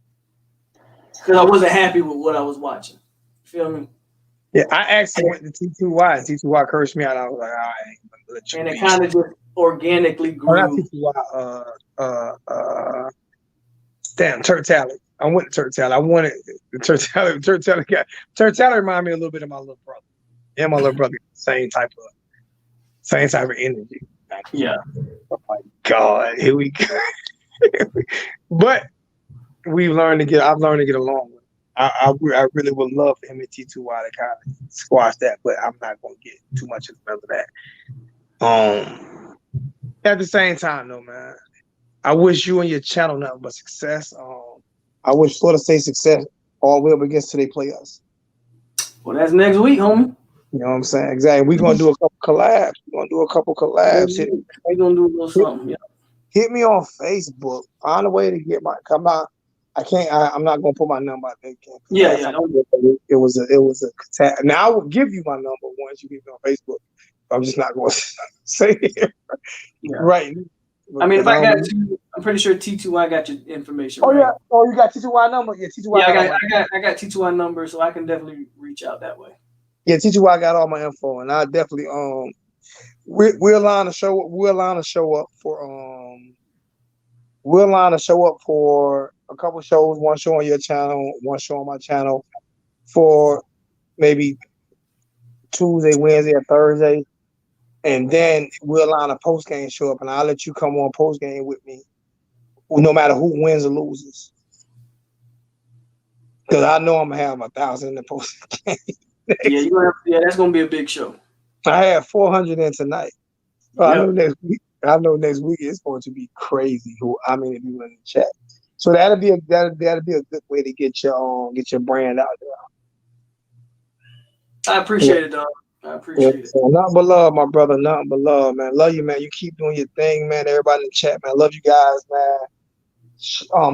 because I wasn't happy with what I was watching. Feel me? Yeah, I actually went to T2Y and T2Y cursed me out. I was like, all right. And it kind of just organically Oh, not grew. T2Y. Damn, Turk Tally. I went to Turk Tally. I wanted the Turk Tally. Turk Tally reminded me a little bit of my little brother. And my little brother, same type of energy. Yeah. Oh my God, here we go. But I've learned to get along with him. I really would love him and T2Y to kind of squash that, but I'm not gonna get too much into that. At the same time though, man, I wish you and your channel nothing but success. I wish Florida State success all the way up against till they play us. Well, that's next week, homie. You know what I'm saying? Exactly. We're gonna do a couple collabs. We're gonna do a little something. Yeah. Hit me on Facebook. Find a way to get my come out. I can't. I'm not gonna put my number out there. Yeah. It was a. Now I will give you my number once you get me on Facebook. I'm just not going to say it right. I mean, if I got to, I'm pretty sure T2Y got your information. Oh right? yeah. Oh, you got T2Y number? Yeah, T2Y. Yeah, I got T2Y number, so I can definitely reach out that way. Yeah, T2Y got all my info, and I definitely we'll line a show. We'll line a show up for a couple shows. One show on your channel, one show on my channel, for maybe Tuesday, Wednesday, or Thursday. And then we'll line a post game show up, and I'll let you come on post game with me, no matter who wins or loses. Because I know I'm gonna have 1,000 in the post game. That's gonna be a big show. I had 400 in tonight. So I know next week it's going to be crazy. How many people in the chat? So that'll be a good way to get your brand out there. I appreciate it, dog. I Yeah, appreciate it. so nothing but love, my brother. Nothing but love, man. Love you, man. You keep doing your thing, man. Everybody in the chat, man. Love you guys, man.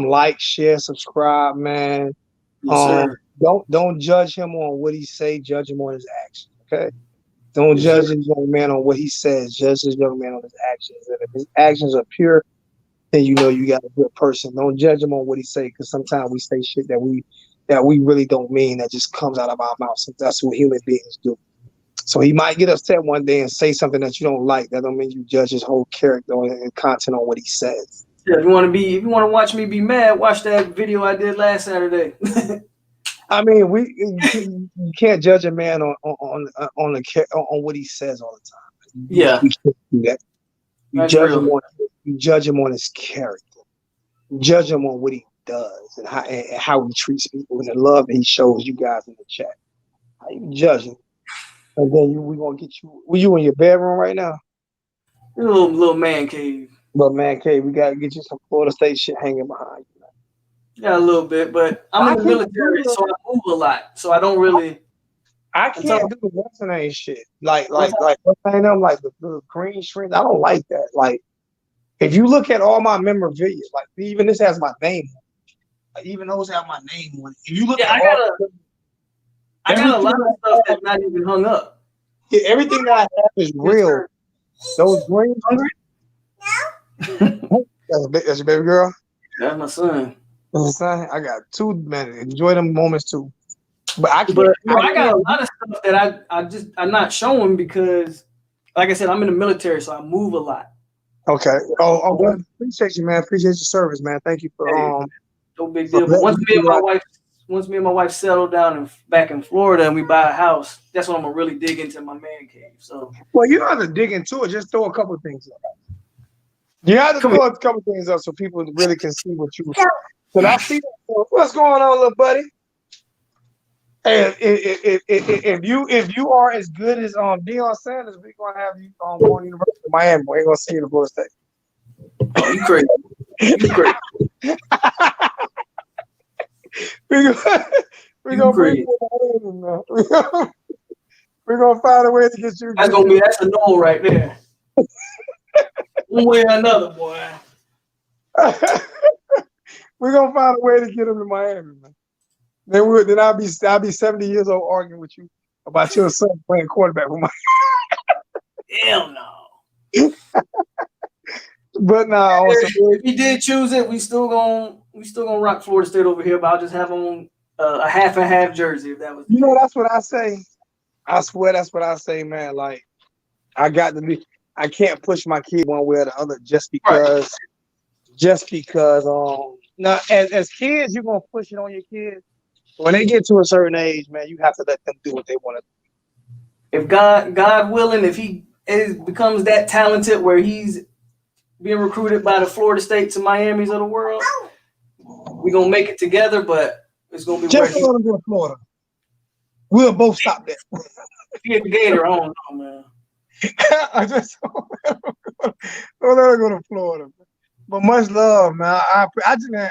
Like, share, subscribe, man. Yes, Um, sir. don't judge him on what he say. Judge him on his actions. Okay. Don't Yes, sir. judge this young man on what he says. Judge this young man on his actions. And if his actions are pure, then you know you got a good person. Don't judge him on what he say, because sometimes we say shit that we really don't mean, that just comes out of our mouth. So that's what human beings do. So he might get upset one day and say something that you don't like. That don't mean you judge his whole character and content on what he says. Yeah, if you want to watch me be mad, watch that video I did last Saturday. I mean, you can't judge a man on what he says all the time. Yeah, You can't do that. that's real. You judge him on his character. You judge him on what he does and how he treats people and the love that he shows you guys in the chat. How you judge him? And then we gonna get you. Were you in your bedroom right now? Little man cave. But man, K, we gotta get you some Florida State shit hanging behind you. Yeah, a little bit, but I'm I in the can't military, do the so I move a lot. So I don't really. I Until can't do the Western name shit. Like once what's the name? Like the green shrimp. I don't like that. Like if you look at all my memorabilia, like even this has my name on it. Like, even those have my name on it. If you look yeah, at all I got a everything lot of that stuff I have, that's not even hung up. everything that I have is Yes, real. sir. Those green. Hungry? That's your baby girl. That's my son. Son, I got two, man. Enjoy them moments too. But I can't. But no, I got a lot of stuff that I'm not showing because, like I said, I'm in the military, so I move a lot. Okay. Oh, well, appreciate you, man. Appreciate your service, man. Thank you for No big for deal. But letting me do that. once me and my wife settle down back in Florida and we buy a house, that's when I'm gonna really dig into my man cave. So Well, you don't have to dig into it. Just throw a couple of things up. You have to come throw a couple of things up so people really can see what you. But I see that. What's going on, little buddy? Hey, if you are as good as Deion Sanders, we're gonna have you going to University of Miami. We ain't gonna see you in Florida State. Oh, you crazy. You crazy. We're gonna bring you in, man. We're gonna find a way to get you. That's a no right there. One way or another, boy. We're gonna find a way to get him to Miami, man. Then I'll be 70 years old arguing with you about your son playing quarterback with my. Hell no. But now, If he did choose it, we still gonna rock Florida State over here. But I'll just have on a half and half jersey if that was. You know, that's what I say. I swear, that's what I say, man. Like, I can't push my kid one way or the other just because. Now as kids, you're gonna push it on your kids. When they get to a certain age, man, you have to let them do what they want to do. If God willing, if he becomes that talented where he's being recruited by the Florida States and Miamis of the world, we're gonna make it together. But it's gonna be just let them go to Florida. We'll both stop that. If he a Gator, I don't know, man. I just don't let her go to Florida. But much love, man. Man,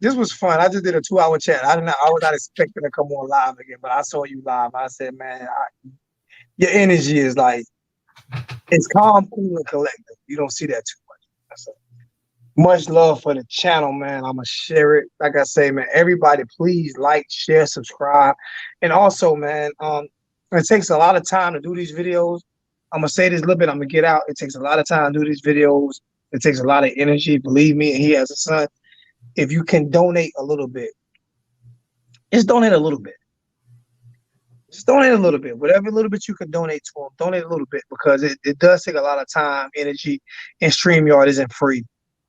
this was fun. I just did a 2-hour chat. I was not expecting to come on live again, but I saw you live. I said, man, your energy is like, it's calm, cool, and collective. You don't see that too much. So, much love for the channel, man. I'm gonna share it. Like I say, man, everybody, please like, share, subscribe, and also, man, it takes a lot of time to do these videos. I'm gonna say this a little bit. I'm gonna get out. It takes a lot of time to do these videos. It takes a lot of energy. Believe me, and he has a son. If you can donate a little bit, just donate a little bit. Just donate a little bit. Whatever little bit you can donate to him, donate a little bit, because it does take a lot of time, energy, and StreamYard isn't free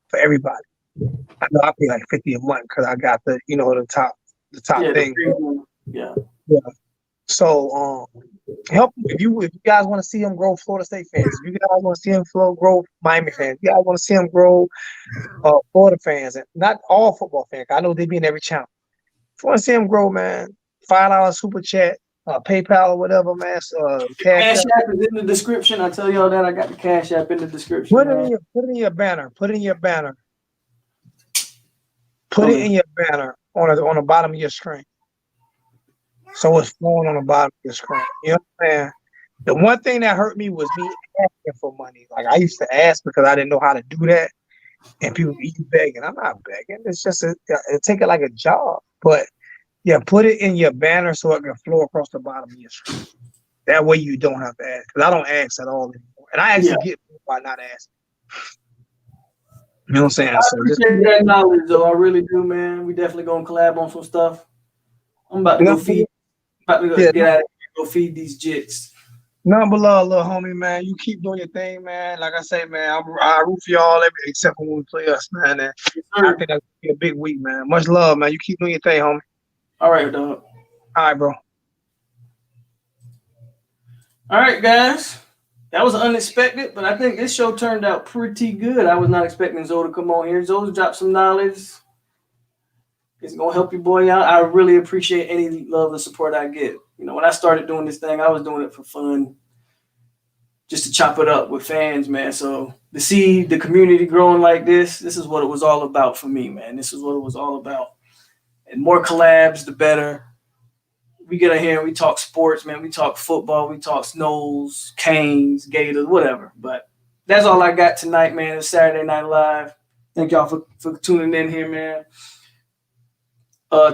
for everybody. I know I pay like $50 a month because I got the the top thing. Yeah. So help him. If you guys want to see him grow Florida State fans, if you guys want to see him grow Miami fans, if you guys want to see him grow Florida fans, and not all football fans. I know they be in every channel. If you want to see him grow, man, $5 super chat, PayPal or whatever, man. Cash App is in the description. I tell y'all that I got the Cash App in the description. Put it in your banner. Put it in your banner. Put it in your banner on the bottom of your screen. So it's flowing on the bottom of your screen. You know what I'm saying? The one thing that hurt me was me asking for money. Like I used to ask because I didn't know how to do that, and people be begging. I'm not begging. It's just take it like a job. But yeah, put it in your banner so it can flow across the bottom of your screen. That way you don't have to ask. Because I don't ask at all anymore, and I actually get people by not asking. You know what I'm saying? I So just appreciate that knowledge, though. I really do, man. We definitely gonna collab on some stuff. I'm about to go feed. About to get out of here. Go feed these jits. Nothing but love, little homie, man. You keep doing your thing, man. Like I say, man, I root for y'all except for when we play us, man. And I think that's gonna be a big week, man. Much love, man. You keep doing your thing, homie. All right, dog. All right, bro. All right, guys. That was unexpected, but I think this show turned out pretty good. I was not expecting Zoe to come on here. Zoe dropped some knowledge. It's gonna help your boy out. I really appreciate any love and support I get. You know, when I started doing this thing, I was doing it for fun, just to chop it up with fans, man. So to see the community growing like this is what it was all about for me, man. This is what it was all about. And more collabs, the better. We get in here and we talk sports, man. We talk football, we talk Snows, Canes, Gators, whatever. But that's all I got tonight, man. It's Saturday Night Live. Thank y'all for tuning in here, man.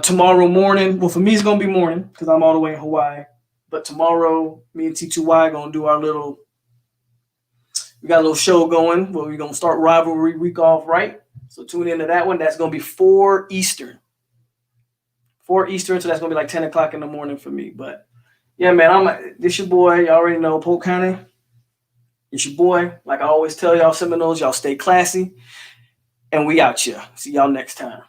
Tomorrow morning, well, for me, it's going to be morning because I'm all the way in Hawaii. But tomorrow, me and T2Y going to do we got a little show going where we're going to start rivalry week off, right? So tune into that one. That's going to be 4 Eastern. 4 Eastern, so that's going to be like 10 o'clock in the morning for me. But, yeah, man, this your boy. Y'all already know, Polk County. It's your boy. Like I always tell y'all Seminoles, y'all stay classy. And we out here. See y'all next time.